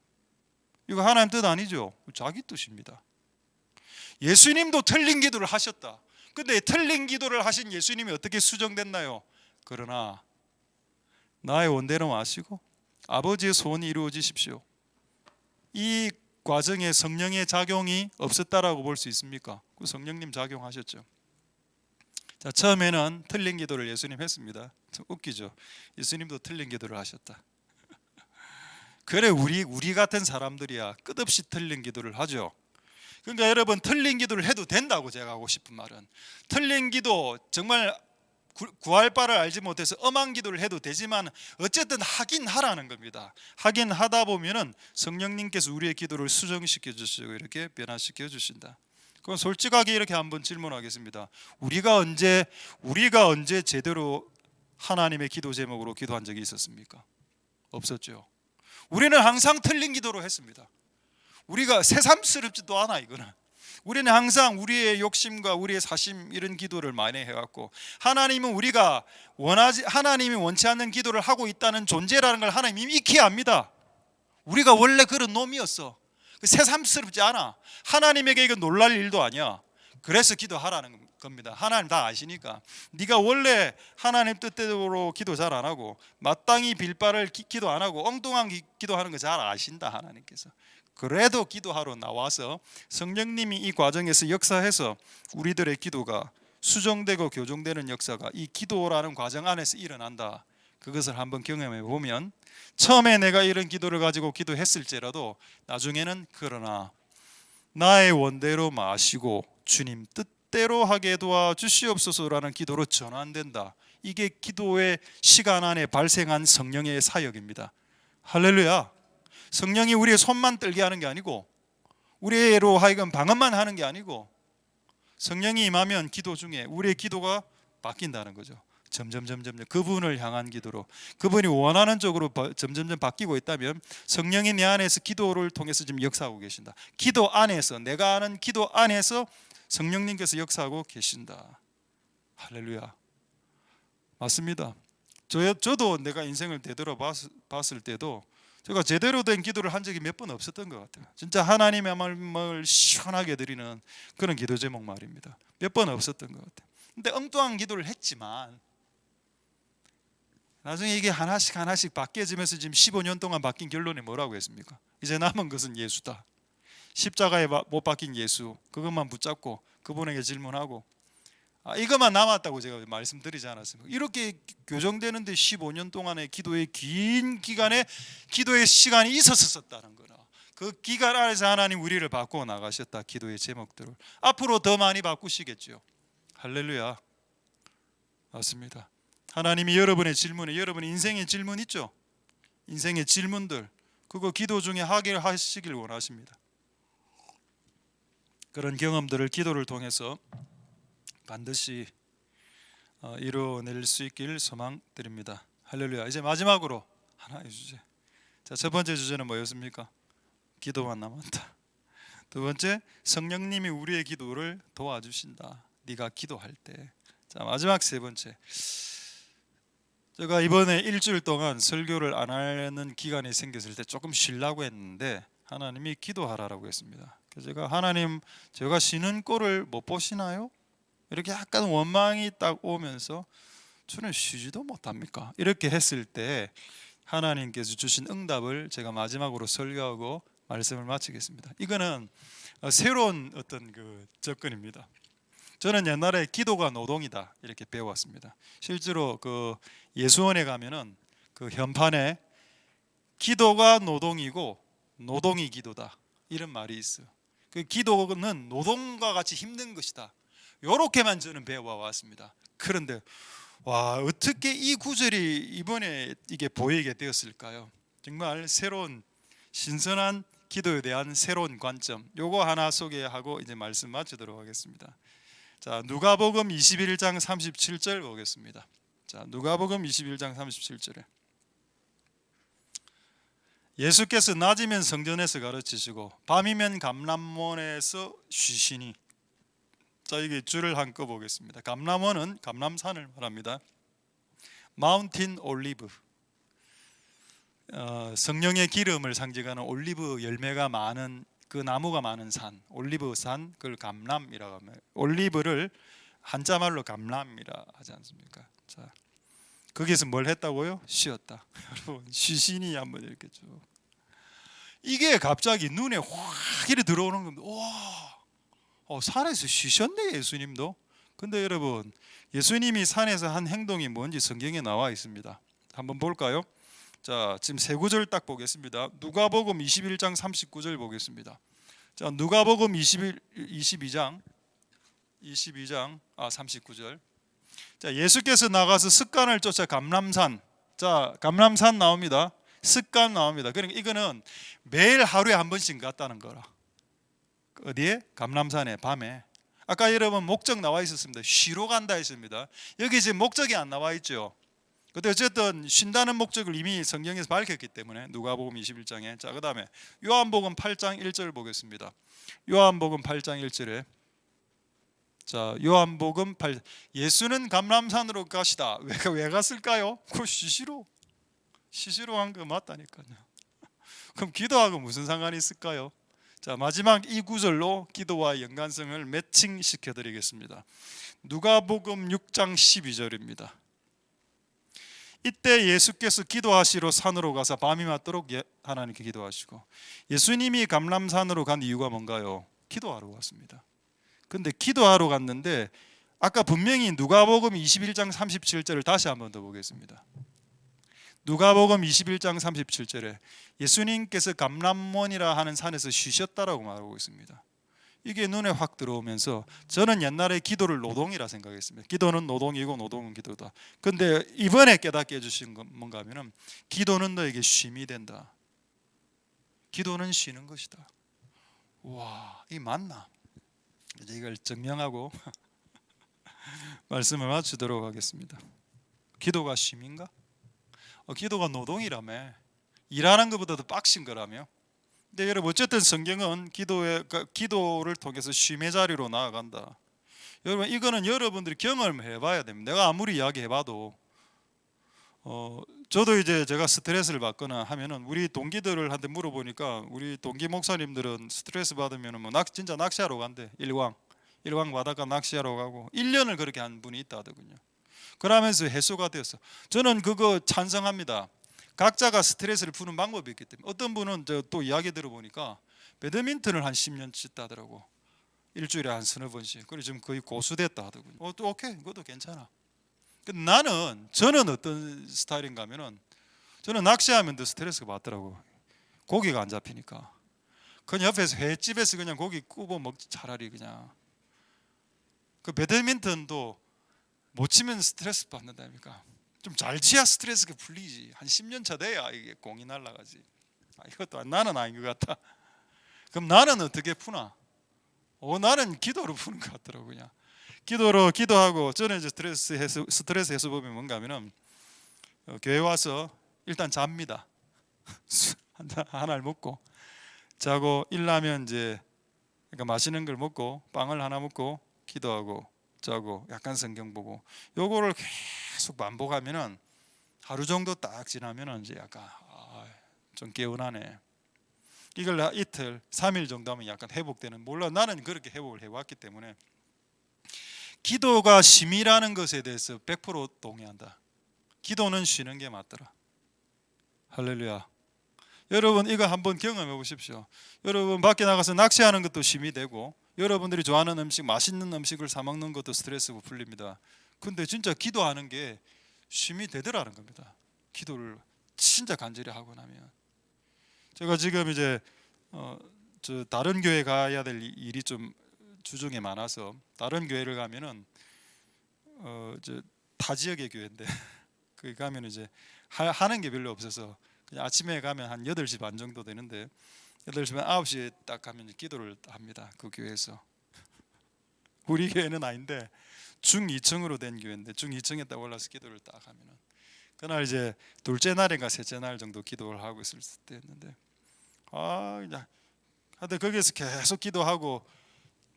이거 하나님 뜻 아니죠? 자기 뜻입니다. 예수님도 틀린 기도를 하셨다. 근데 틀린 기도를 하신 예수님이 어떻게 수정됐나요? 그러나 나의 원대로 마시고 아버지의 소원이 이루어지십시오. 이 과정에 성령의 작용이 없었다라고 볼 수 있습니까? 그 성령님 작용하셨죠. 자, 처음에는 틀린 기도를 예수님 했습니다. 좀 웃기죠. 예수님도 틀린 기도를 하셨다. 그래 우리 같은 사람들이야 끝없이 틀린 기도를 하죠. 그러니까 여러분 틀린 기도를 해도 된다고 제가 하고 싶은 말은 틀린 기도 정말 구할 바를 알지 못해서 엄한 기도를 해도 되지만 어쨌든 하긴 하라는 겁니다. 하긴 하다 보면은 성령님께서 우리의 기도를 수정시켜 주시고 이렇게 변화시켜 주신다. 그럼 솔직하게 이렇게 한번 질문하겠습니다. 우리가 언제 제대로 하나님의 기도 제목으로 기도한 적이 있었습니까? 없었죠. 우리는 항상 틀린 기도로 했습니다. 우리가 새삼스럽지도 않아. 이거는 우리는 항상 우리의 욕심과 우리의 사심 이런 기도를 많이 해왔고 하나님은 하나님이 원치 않는 기도를 하고 있다는 존재라는 걸 하나님이 익혀야 합니다. 우리가 원래 그런 놈이었어. 새삼스럽지 않아. 하나님에게 이건 놀랄 일도 아니야. 그래서 기도하라는 겁니다. 하나님 다 아시니까 네가 원래 하나님 뜻대로 기도 잘 안 하고 마땅히 빌 바를 기도 안 하고 엉뚱한 기도하는 거 잘 아신다. 하나님께서 그래도 기도하러 나와서 성령님이 이 과정에서 역사해서 우리들의 기도가 수정되고 교정되는 역사가 이 기도라는 과정 안에서 일어난다. 그것을 한번 경험해 보면 처음에 내가 이런 기도를 가지고 기도했을지라도 나중에는 그러나 나의 원대로 마시고 주님 뜻대로 하게 도와주시옵소서라는 기도로 전환된다. 이게 기도의 시간 안에 발생한 성령의 사역입니다. 할렐루야. 성령이 우리의 손만 떨게 하는 게 아니고 우리로 하여금 방언만 하는 게 아니고 성령이 임하면 기도 중에 우리의 기도가 바뀐다는 거죠. 점점 그분을 향한 기도로 그분이 원하는 쪽으로 점점 바뀌고 있다면 성령이 내 안에서 기도를 통해서 지금 역사하고 계신다. 기도 안에서 내가 아는 기도 안에서 성령님께서 역사하고 계신다. 할렐루야. 맞습니다. 저도 내가 인생을 되돌아봤을 때도 제가 제대로 된 기도를 한 적이 몇 번 없었던 것 같아요. 진짜 하나님의 마음을 시원하게 드리는 그런 기도 제목 말입니다. 몇 번 없었던 것 같아요. 근데 엉뚱한 기도를 했지만 나중에 이게 하나씩 바뀌어지면서 지금 15년 동안 바뀐 결론이 뭐라고 했습니까? 이제 남은 것은 예수다. 십자가에 못 박힌 예수, 그것만 붙잡고 그분에게 질문하고, 이것만 남았다고 제가 말씀드리지 않았습니까? 이렇게 교정되는데 15년 동안의 기도의 긴 기간에 기도의 시간이 있었었다는 거라. 그 기간 안에서 하나님 우리를 바꾸어 나가셨다. 기도의 제목들을 앞으로 더 많이 바꾸시겠죠. 할렐루야. 맞습니다. 하나님이 여러분의 질문에, 여러분의 인생의 질문 있죠? 인생의 질문들, 그거 기도 중에 하시길 원하십니다. 그런 경험들을 기도를 통해서 반드시 이루어낼 수 있길 소망드립니다. 할렐루야. 이제 마지막으로 하나의 주제. 자, 첫 번째 주제는 뭐였습니까? 기도만 남았다. 두 번째, 성령님이 우리의 기도를 도와주신다. 네가 기도할 때. 자, 마지막 세 번째. 제가 이번에 일주일 동안 설교를 안 하는 기간이 생겼을 때 조금 쉬려고 했는데 하나님이 기도하라고 했습니다. 그래서 제가 하나님, 제가 쉬는 꼴을 못 보시나요? 이렇게 약간 원망이 딱 오면서 저는 쉬지도 못합니까? 이렇게 했을 때 하나님께서 주신 응답을 제가 마지막으로 설교하고 말씀을 마치겠습니다. 이거는 새로운 어떤 그 접근입니다. 저는 옛날에 기도가 노동이다 이렇게 배워왔습니다. 실제로 그 예수원에 가면은 그 현판에 기도가 노동이고 노동이 기도다 이런 말이 있어요. 그 기도는 노동과 같이 힘든 것이다. 요렇게만 저는 배워왔습니다. 그런데 와, 어떻게 이 구절이 이번에 이게 보이게 되었을까요? 정말 새로운 신선한 기도에 대한 새로운 관점, 요거 하나 소개하고 이제 말씀 마치도록 하겠습니다. 자, 누가복음 21장 37절 보겠습니다. 자, 누가복음 21장 37절에 예수께서 낮이면 성전에서 가르치시고 밤이면 감람원에서 쉬시니. 자, 이게 줄을 한꺼 보겠습니다. 감람원은 감람산을 말합니다. 마운틴 올리브, 성령의 기름을 상징하는 올리브 열매가 많은 그 나무가 많은 산, 올리브산, 그걸 감람이라고 합니다. 올리브를 한자말로 감람이라 하지 않습니까? 자, 거기서 뭘 했다고요? 쉬었다. 여러분, 쉬시니 한번 이렇게 쭉. 이게 갑자기 눈에 확 이리 들어오는 겁니다. 와, 산에서 쉬셨네 예수님도. 근데 여러분, 예수님이 산에서 한 행동이 뭔지 성경에 나와 있습니다. 한번 볼까요? 자, 지금 세 구절 딱 보겠습니다. 누가복음 21장 39절 보겠습니다. 자, 누가복음 22장 39절. 자, 예수께서 나가서 습관을 쫓아 감람산. 자, 감람산 나옵니다. 습관 나옵니다. 그러니까 이거는 매일 하루에 한 번씩 갔다는 거라. 어디에? 감람산에 밤에. 아까 여러분 목적 나와 있었습니다. 쉬러 간다 했습니다. 여기 지금 목적이 안 나와 있죠. 근데 어쨌든 쉰다는 목적을 이미 성경에서 밝혔기 때문에 누가복음 21장에. 자, 그다음에 요한복음 8장 1절 보겠습니다. 요한복음 8장 1절에 자, 요한복음 8 예수는 감람산으로 가시다. 왜 갔을까요? 그 시시로 한 거 맞다니까요. 그럼 기도하고 무슨 상관이 있을까요? 자, 마지막 이 구절로 기도와 연관성을 매칭시켜 드리겠습니다. 누가복음 6장 12절입니다. 이때 예수께서 기도하시러 산으로 가서 밤이 맞도록 하나님께 기도하시고. 예수님이 감람산으로 간 이유가 뭔가요? 기도하러 갔습니다. 근데 기도하러 갔는데 아까 분명히 누가복음 21장 37절을 다시 한번 더 보겠습니다. 누가복음 21장 37절에 예수님께서 감람원이라 하는 산에서 쉬셨다라고 말하고 있습니다. 이게 눈에 확 들어오면서 저는 옛날에 기도를 노동이라 생각했습니다. 기도는 노동이고 노동은 기도다. 근데 이번에 깨닫게 해주신 건 뭔가 하면은 기도는 너에게 쉼이 된다. 기도는 쉬는 것이다. 와, 이 맞나? 이제 이걸 증명하고 말씀을 마치도록 하겠습니다. 기도가 쉼인가? 기도가 노동이라며. 일하는 것보다도 빡신 거라며. 근데 여러분 어쨌든 성경은 기도를 통해서 쉼의 자리로 나아간다. 여러분 이거는 여러분들이 경험해 봐야 됩니다. 내가 아무리 이야기해봐도 저도 이제 제가 스트레스를 받거나 하면은 우리 동기들한테 물어보니까 우리 동기 목사님들은 스트레스 받으면은 뭐 진짜 낚시하러 간대. 일광 바닷가 낚시하러 가고 1년을 그렇게 한 분이 있다 하더군요. 그러면서 해소가 되었어. 저는 그거 찬성합니다. 각자가 스트레스를 푸는 방법이 있기 때문에. 어떤 분은 또 이야기 들어보니까 배드민턴을 한 10년 치다 하더라고. 일주일에 한 서너 번씩. 그래 지금 거의 고수됐다 하더군요. 또 오케이, 그것도 괜찮아. 저는 어떤 스타일인가 하면은 저는 낚시하면 더 스트레스가 받더라고. 고기가 안 잡히니까. 그냥 옆에서 횟집에서 그냥 고기 구워 먹지 차라리 그냥. 그 배드민턴도 못 치면 스트레스 받는다니까. 좀 잘 치야 스트레스가 풀리지. 한 10년 차 돼야 이게 공이 날아가지. 이것도 나는 아닌 것 같아. 그럼 나는 어떻게 푸나? 나는 기도로 푸는 것 같더라고. 그냥 기도하고. 저는 이제 스트레스 해소법이 뭔가 하면은 교회 와서 일단 잡니다. 하나를 먹고 자고, 일나면 이제 그러니까 맛있는 걸 먹고 빵을 하나 먹고 기도하고 자고 약간 성경 보고, 요거를 계속 반복하면은 하루 정도 딱 지나면은 이제 약간 좀 개운하네. 이걸 이틀 3일 정도 하면 약간 회복되는. 몰라, 나는 그렇게 회복을 해왔기 때문에. 기도가 쉼이라는 것에 대해서 100% 동의한다. 기도는 쉬는 게 맞더라. 할렐루야. 여러분 이거 한번 경험해 보십시오. 여러분 밖에 나가서 낚시하는 것도 쉼이 되고, 여러분들이 좋아하는 음식, 맛있는 음식을 사 먹는 것도 스트레스가 풀립니다. 근데 진짜 기도하는 게 쉼이 되더라는 겁니다. 기도를 진짜 간절히 하고 나면. 제가 지금 이제 저 다른 교회 가야 될 일이 좀 주중에 많아서 다른 교회를 가면은 타 지역의 교회인데 거기 가면 이제 하는 게 별로 없어서 그냥 아침에 가면 한 8시 반 정도 되는데 8시 반 9시에 딱 가면 기도를 합니다. 그 교회에서. 우리 교회는 아닌데 중2층으로 된 교회인데 중2층에 딱 올라서 기도를 딱 하면은, 그날 이제 둘째 날인가 셋째 날 정도 기도를 하고 있을 때였는데 그냥 하여튼 거기에서 계속 기도하고,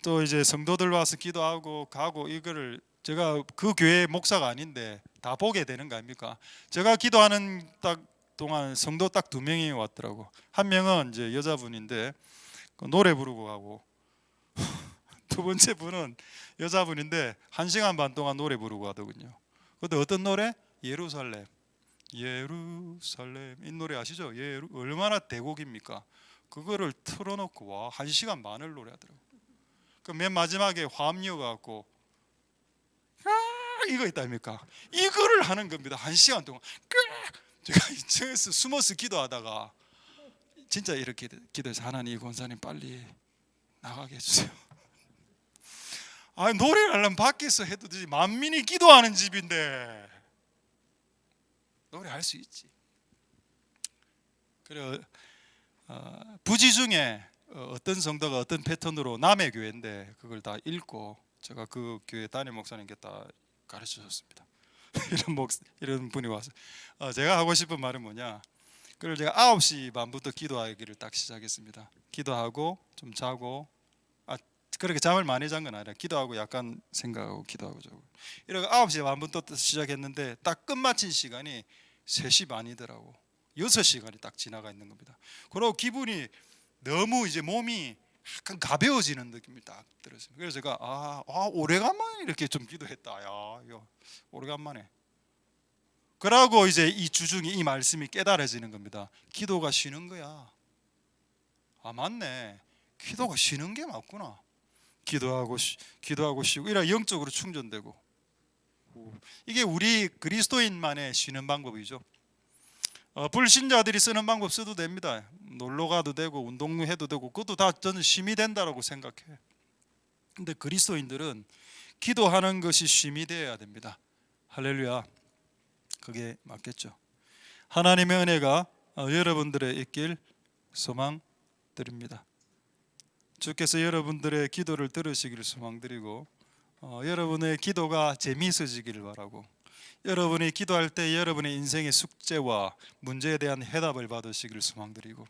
또 이제 성도들 와서 기도하고 가고, 이거를 제가 그 교회 목사가 아닌데 다 보게 되는 거 아닙니까? 제가 기도하는 딱 동안 성도 딱 2명이 왔더라고. 한 명은 이제 여자분인데 노래 부르고 가고, 두 번째 분은 여자분인데 1시간 반 동안 노래 부르고 하더군요. 근데 어떤 노래? 예루살렘. 예루살렘, 이 노래 아시죠? 얼마나 대곡입니까? 그거를 틀어놓고 와 1시간 반을 노래하더라고. 그 맨 마지막에 화음료가 갖고 이거 있다입니까? 이거를 하는 겁니다. 1시간 동안. 제가 2층에서 숨어서 기도하다가 진짜 이렇게 기도해서, 하나님 이 권사님 빨리 나가게 해주세요. 노래를 하려면 밖에서 해도 되지. 만민이 기도하는 집인데 노래할 수 있지. 그래 부지 중에 어떤 성도가 어떤 패턴으로, 남의 교회인데 그걸 다 읽고 제가 그 교회 담임 목사님께 다 가르쳐 줬습니다. 이런 분이 와서 제가 하고 싶은 말은 뭐냐, 그걸 제가 9시 반부터 기도하기를 딱 시작했습니다. 기도하고 좀 자고, 그렇게 잠을 많이 잔 건 아니라 기도하고 약간 생각하고 기도하고 자고, 이렇게 9시 반부터 시작했는데 딱 끝마친 시간이 3시 반이더라고. 6시간이 딱 지나가 있는 겁니다. 그리고 기분이 너무 이제 몸이 약간 가벼워지는 느낌이 딱 들었습니다. 그래서 제가 오래간만에 이렇게 좀 기도했다. 이거 오래간만에. 그러고 이제 이 주중에 이 말씀이 깨달아지는 겁니다. 기도가 쉬는 거야. 맞네. 기도가 쉬는 게 맞구나. 기도하고 쉬고 이래 영적으로 충전되고. 이게 우리 그리스도인만의 쉬는 방법이죠. 불신자들이 쓰는 방법 써도 됩니다. 놀러 가도 되고 운동해도 되고, 그것도 다 저는 쉼이 된다라고 생각해. 근데 그리스도인들은 기도하는 것이 쉼이 되어야 됩니다. 할렐루야. 그게 맞겠죠. 하나님의 은혜가 여러분들의 있길 소망드립니다. 주께서 여러분들의 기도를 들으시기를 소망드리고, 여러분의 기도가 재미있어지기를 바라고, 여러분이 기도할 때 여러분의 인생의 숙제와 문제에 대한 해답을 받으시기를 소망드리고,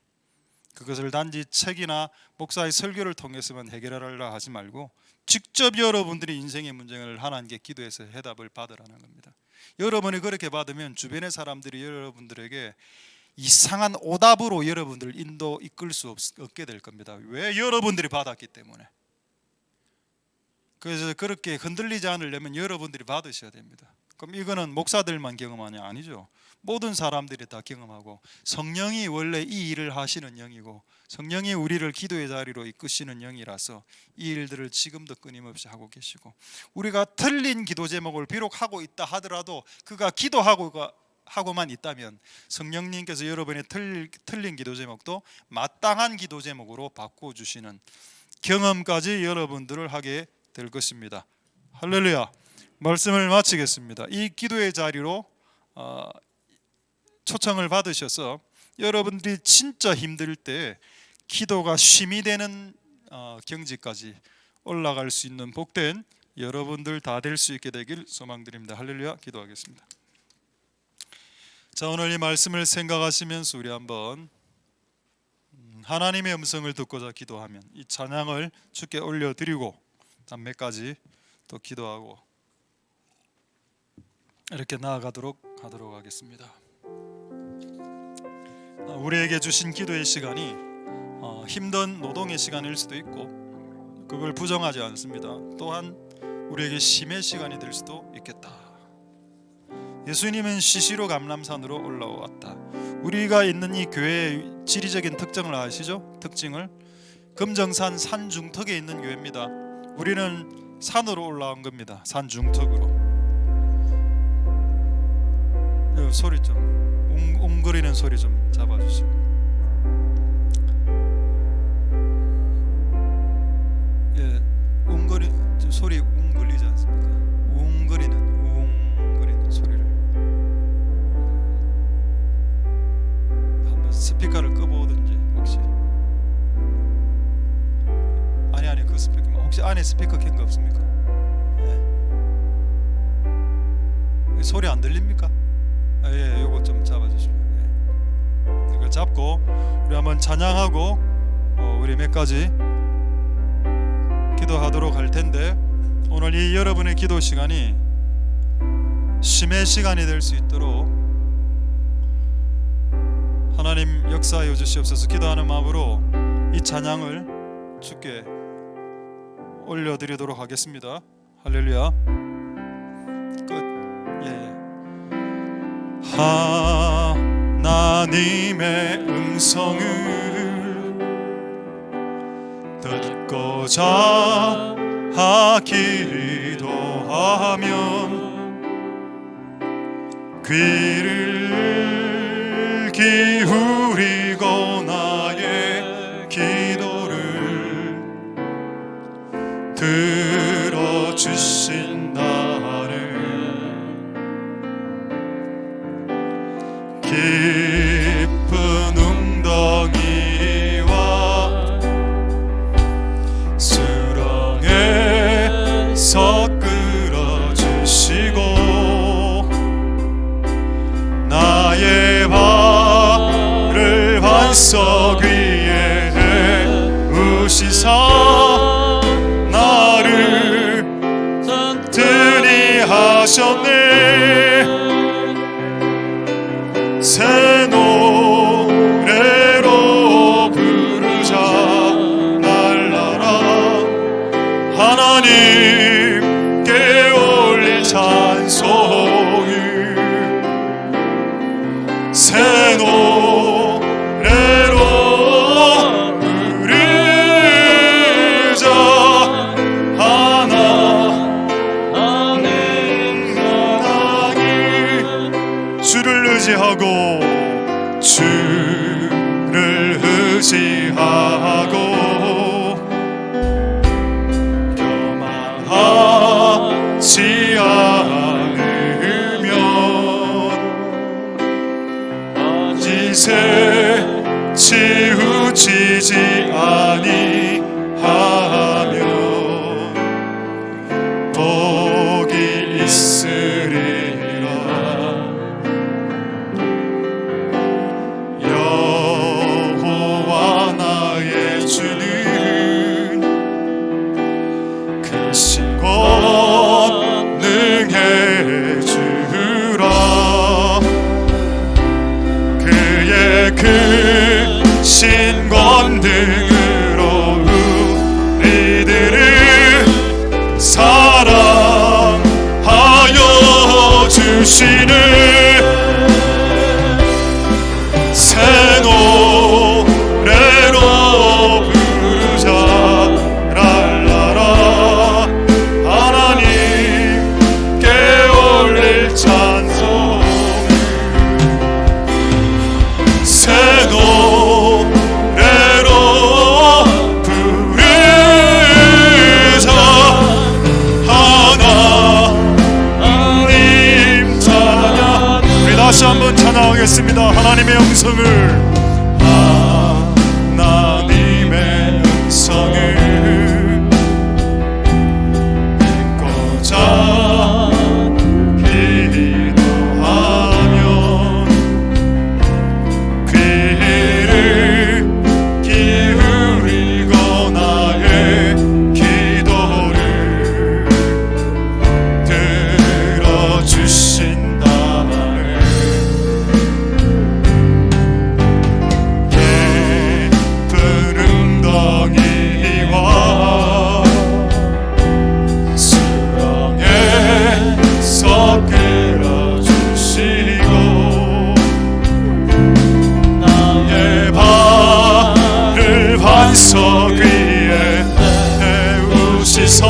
그것을 단지 책이나 목사의 설교를 통해서만 해결하려 하지 말고 직접 여러분들이 인생의 문제를 하나님께 기도해서 해답을 받으라는 겁니다. 여러분이 그렇게 받으면 주변의 사람들이 여러분들에게 이상한 오답으로 여러분들을 이끌 수 없게 될 겁니다. 왜? 여러분들이 받았기 때문에. 그래서 그렇게 흔들리지 않으려면 여러분들이 받으셔야 됩니다. 그럼 이거는 목사들만 경험하냐? 아니죠. 모든 사람들이 다 경험하고, 성령이 원래 이 일을 하시는 영이고 성령이 우리를 기도의 자리로 이끄시는 영이라서 이 일들을 지금도 끊임없이 하고 계시고, 우리가 틀린 기도 제목을 비록 하고 있다 하더라도 그가 기도하고만 있다면 성령님께서 여러분의 틀린 기도 제목도 마땅한 기도 제목으로 바꿔주시는 경험까지 여러분들을 하게 될 것입니다. 할렐루야. 말씀을 마치겠습니다. 이 기도의 자리로 초청을 받으셔서 여러분들이 진짜 힘들 때 기도가 쉼이 되는 경지까지 올라갈 수 있는 복된 여러분들 다 될 수 있게 되길 소망드립니다. 할렐루야. 기도하겠습니다. 자, 오늘 이 말씀을 생각하시면서 우리 한번 하나님의 음성을 듣고자 기도하면 이 찬양을 주께 올려드리고 몇 가지 또 기도하고 이렇게 나아가도록 하겠습니다. 우리에게 주신 기도의 시간이 힘든 노동의 시간일 수도 있고 그걸 부정하지 않습니다. 또한 우리에게 쉼의 시간이 될 수도 있겠다. 예수님은 시시로 감람산으로 올라왔다. 우리가 있는 이 교회의 지리적인 특징을 아시죠? 특징을 금정산 산중턱에 있는 교회입니다. 우리는 산으로 올라온 겁니다. 산 중턱으로. 소리 좀 웅거리는 소리 좀 잡아주시고. 예, 소리 웅거리지 않습니까? 웅거리는 소리를 한번 스피커를 꺼보든지 혹시 아니 그 스피커 혹시 안에 스피커 켠 거 없습니까? 예. 소리 안 들립니까? 예, 요거 좀 잡아주시면. 예. 이거 잡고 우리 한번 찬양하고 우리 몇 가지 기도하도록 할 텐데, 오늘 이 여러분의 기도 시간이 쉼의 시간이 될 수 있도록 하나님 역사하여 주시옵소서. 기도하는 마음으로 이 찬양을 주께 올려드리도록 하겠습니다. 할렐루야. 끝. 예. 하나님의 음성을 듣고자 기도하면 귀를 기울이고 나의 기도를 들어주신다는 깊은 웅덩이와 수렁에서 끌어주시고 나의 발을 반석 위에 세우시사 나를 든든히 하셨네. 새 노래로 부르자 날라라. 하나님께 올릴 찬송을 새 노래로 부르자. 하나님 주를 의지하고 주를 의지하고 교만하 음성을 하나님의 음성을 듣고자 기도하면 귀를 기울이고 나의 기도를 들어주신다네. 깊은 웅덩이와 수렁에서 끌어주시고 나의 발을 반석 위에 세우시서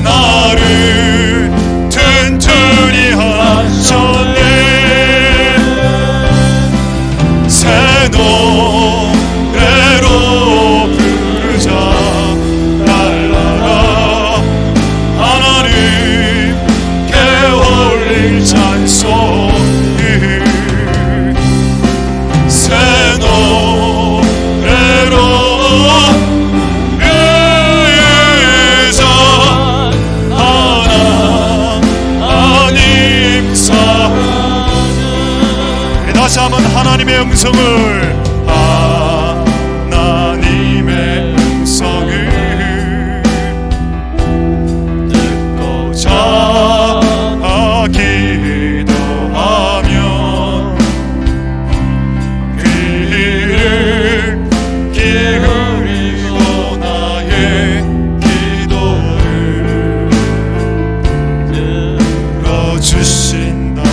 나를 튼튼히 하셨네. 새 노래로 부르자 날라라. 하나님께 올릴 찬송을 새 노래로 부르자. 하나님 사랑. 다시 한번 하나님의 음성을 하나님의 음성을 듣고자 기도하면 귀를 기울이고 나의 기도를 들어주신다네.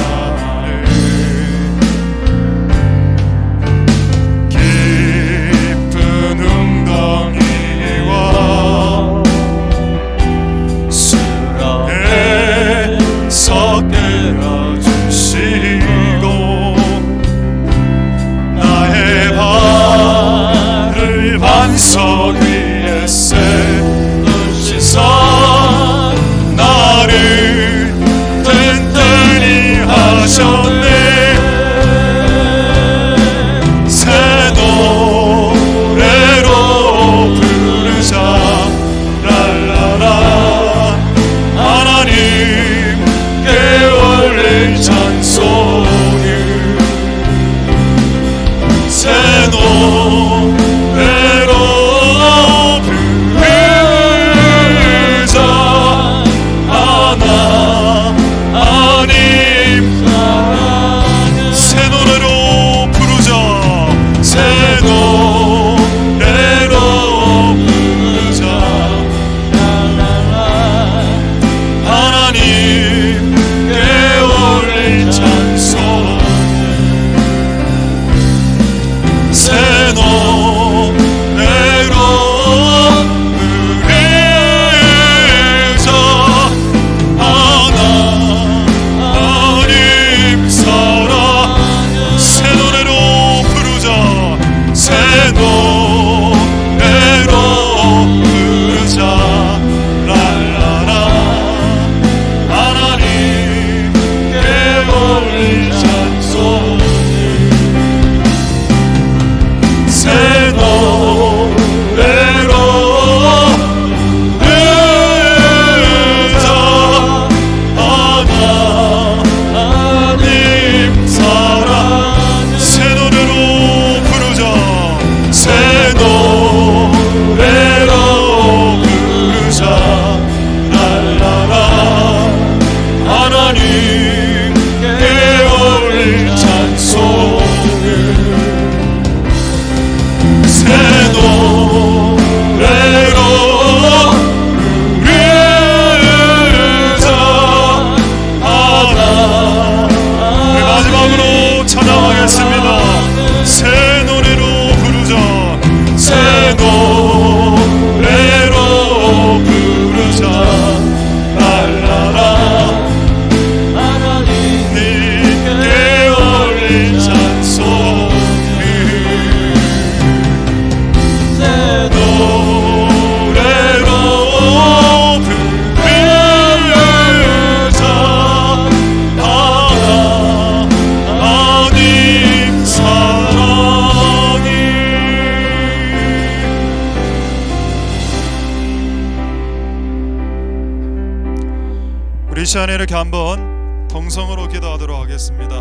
시간에 이렇게 한번 통성으로 기도하도록 하겠습니다.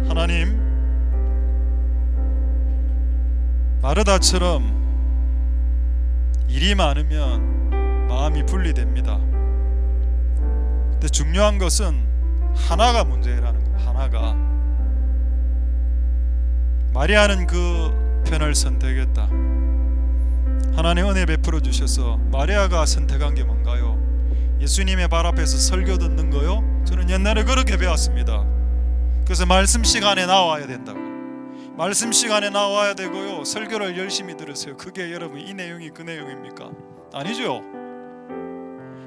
하나님, 마르다처럼 일이 많으면 마음이 분리됩니다. 근데 중요한 것은 하나가 문제라는 거예요. 하나가. 마리아는 그 편을 선택했다. 하나님 은혜 베풀어 주셔서 마리아가 선택한 게 뭔가요? 예수님의 발 앞에서 설교 듣는 거요? 저는 옛날에 그렇게 배웠습니다. 그래서 말씀 시간에 나와야 된다고. 말씀 시간에 나와야 되고요, 설교를 열심히 들으세요. 그게 여러분 이 내용이 그 내용입니까? 아니죠.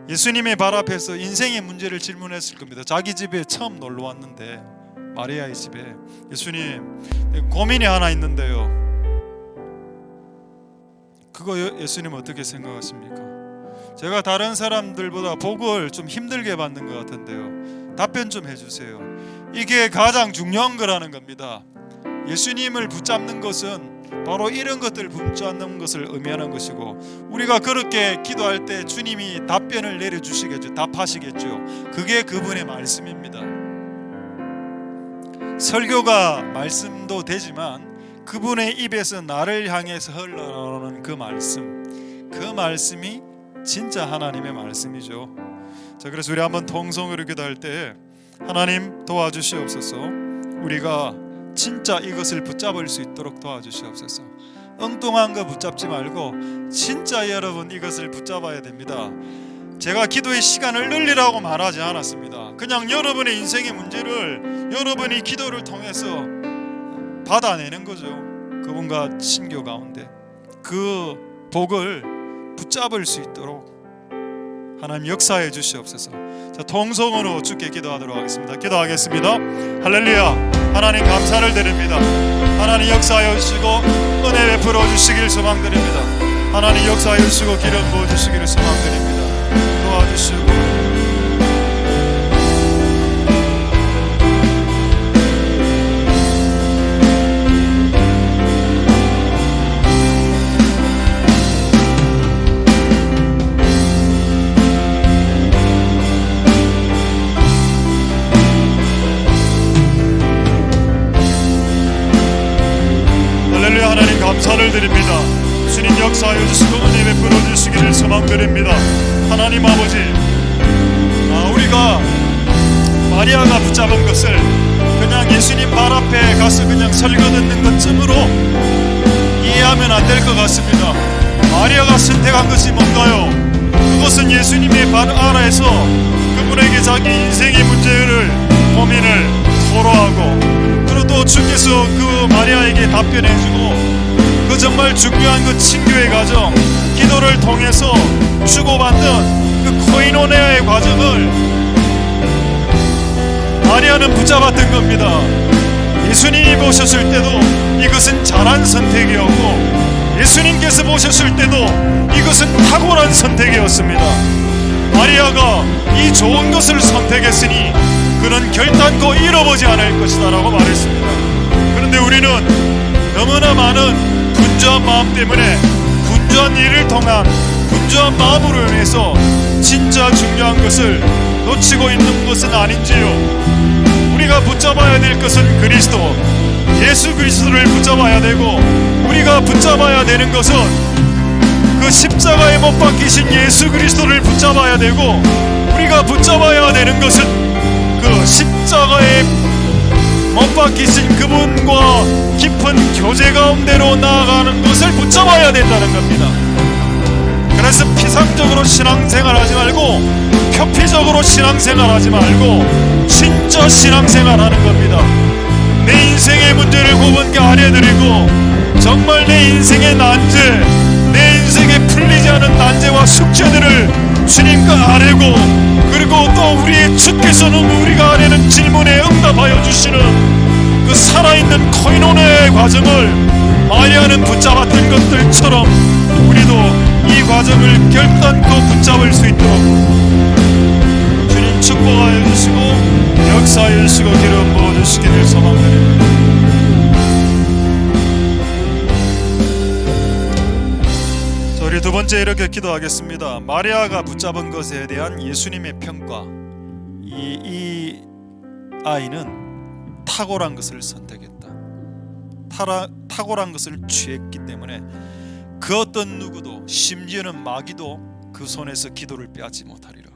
예수님의 발 앞에서 인생의 문제를 질문했을 겁니다. 자기 집에 처음 놀러 왔는데, 마리아의 집에, 예수님 고민이 하나 있는데요, 그거 예수님 어떻게 생각하십니까? 제가 다른 사람들보다 복을 좀 힘들게 받는 것 같은데요, 답변 좀 해주세요. 이게 가장 중요한 거라는 겁니다. 예수님을 붙잡는 것은 바로 이런 것들을 붙잡는 것을 의미하는 것이고, 우리가 그렇게 기도할 때 주님이 답변을 내려주시겠죠. 답하시겠죠. 그게 그분의 말씀입니다. 설교가 말씀도 되지만 그분의 입에서 나를 향해서 흘러나오는 그 말씀이 진짜 하나님의 말씀이죠. 자, 그래서 우리 한번 통성으로 기도할 때, 하나님 도와주시옵소서. 우리가 진짜 이것을 붙잡을 수 있도록 도와주시옵소서. 엉뚱한 거 붙잡지 말고 진짜 여러분 이것을 붙잡아야 됩니다. 제가 기도의 시간을 늘리라고 말하지 않았습니다. 그냥 여러분의 인생의 문제를 여러분이 기도를 통해서 받아내는 거죠. 그분과 친교 가운데 그 복을 붙잡을 수 있도록 하나님 역사해 주시옵소서. 자, 통성으로 주께 기도하도록 하겠습니다. 기도하겠습니다. 할렐루야. 하나님 감사를 드립니다. 하나님 역사하여 주시고 은혜 베풀어 주시기를 소망드립니다. 하나님 역사하여 주시고 기름 부어 주시기를 소망드립니다. 도와주시고 감사를 드립니다. 주님 역사하여 주시고 은혜 베풀어 주시기를 소망드립니다. 하나님 아버지, 우리가 마리아가 붙잡은 것을 그냥 예수님 발 앞에 가서 그냥 설교 듣는 것쯤으로 이해하면 안 될 것 같습니다. 마리아가 선택한 것이 뭔가요? 그것은 예수님의 발 아래에서 그분에게 자기 인생의 문제를 고민을 토로하고, 그리고 또 주께서 그 마리아에게 답변해주고, 그 정말 중요한 그 친교의 과정, 기도를 통해서 주고받는 그 코이노네아의 과정을 마리아는 붙잡았던 겁니다. 예수님이 보셨을 때도 이것은 잘한 선택이었고, 예수님께서 보셨을 때도 이것은 탁월한 선택이었습니다. 마리아가 이 좋은 것을 선택했으니 그는 결단코 잃어보지 않을 것이다 라고 말했습니다. 그런데 우리는 너무나 많은 분주한 마음 때문에, 분주한 일을 통한 분주한 마음으로 인해서 진짜 중요한 것을 놓치고 있는 것은 아닌지요. 우리가 붙잡아야 될 것은 그리스도, 예수 그리스도를 붙잡아야 되고, 우리가 붙잡아야 되는 것은 그 십자가에 못 박히신 예수 그리스도를 붙잡아야 되고, 우리가 붙잡아야 되는 것은 그 십자가에 못 박히신 그분과 깊은 교제 가운데로 나아가는 것을 붙잡아야 된다는 겁니다. 그래서 피상적으로 신앙생활하지 말고, 표피적으로 신앙생활하지 말고 진짜 신앙생활하는 겁니다. 내 인생의 문제를 그분께 아뢰드리고, 정말 내 인생의 난제, 내 인생에 풀리지 않은 난제와 숙제들을 주님과 아뢰고, 그리고 또 우리의 주께서는 우리가 아뢰는 질문에 응답하여 주시는 그 살아있는 코이노네의 과정을 마리아는 붙잡았던 것들처럼 우리도 이 과정을 결단코 붙잡을 수 있도록 주님 축복하여 주시고 역사하여 주시고 기름 부어 주시기를 소망드립니다. 우리 두 번째 이렇게 기도하겠습니다. 마리아가 붙잡은 것에 대한 예수님의 평가. 이 아이는 탁월한 것을 선택했다. 탁월한 것을 취했기 때문에 그 어떤 누구도, 심지어는 마귀도 그 손에서 기도를 빼앗지 못하리라.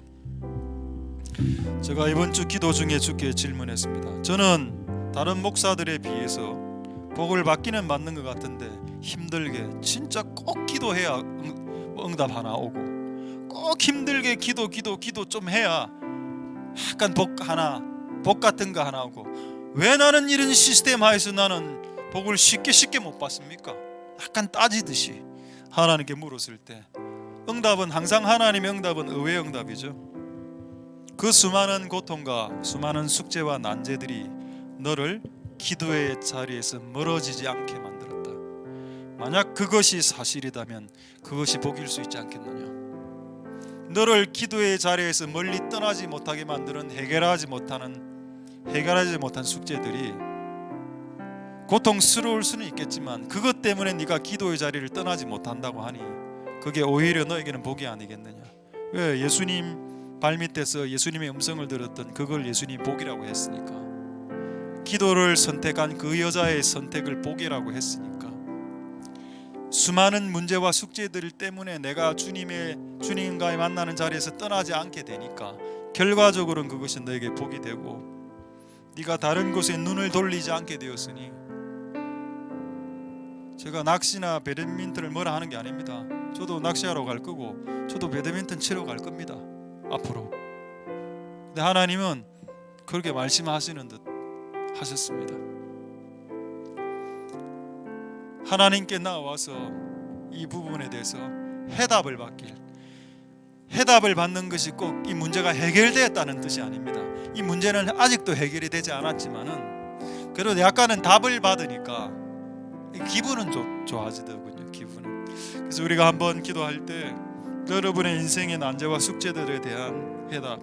제가 이번 주 기도 중에 주께 질문했습니다. 저는 다른 목사들에 비해서 복을 받기는 받는 것 같은데 힘들게 진짜 꼭 기도해야 응답 하나 오고, 꼭 힘들게 기도 좀 해야 약간 복 같은 거 하나 오고, 왜 나는 이런 시스템 하에서 나는 복을 쉽게 못 받습니까? 약간 따지듯이 하나님께 물었을 때 응답은 항상, 하나님의 응답은 의외의 응답이죠. 그 수많은 고통과 수많은 숙제와 난제들이 너를 기도의 자리에서 멀어지지 않게 만들었다. 만약 그것이 사실이라면 그것이 복일 수 있지 않겠느냐. 너를 기도의 자리에서 멀리 떠나지 못하게 만드는 해결하지 못한 숙제들이 고통스러울 수는 있겠지만 그것 때문에 네가 기도의 자리를 떠나지 못한다고 하니 그게 오히려 너에게는 복이 아니겠느냐. 왜? 예수님 발밑에서 예수님의 음성을 들었던 그걸 예수님이 복이라고 했으니까. 기도를 선택한 그 여자의 선택을 복이라고 했으니까. 수많은 문제와 숙제들 때문에 내가 주님과의 만나는 자리에서 떠나지 않게 되니까 결과적으로는 그것이 너에게 복이 되고, 네가 다른 곳에 눈을 돌리지 않게 되었으니. 제가 낚시나 배드민턴을 뭐라 하는 게 아닙니다. 저도 낚시하러 갈 거고 저도 배드민턴 치러 갈 겁니다, 앞으로. 근데 하나님은 그렇게 말씀하시는 듯 하셨습니다. 하나님께 나와서 이 부분에 대해서 해답을 받는 것이 꼭 이 문제가 해결되었다는 뜻이 아닙니다. 이 문제는 아직도 해결이 되지 않았지만은 그래도 약간은 답을 받으니까 기분은 좋아지더군요. 기분은. 그래서 우리가 한번 기도할 때 여러분의 인생의 난제와 숙제들에 대한 해답,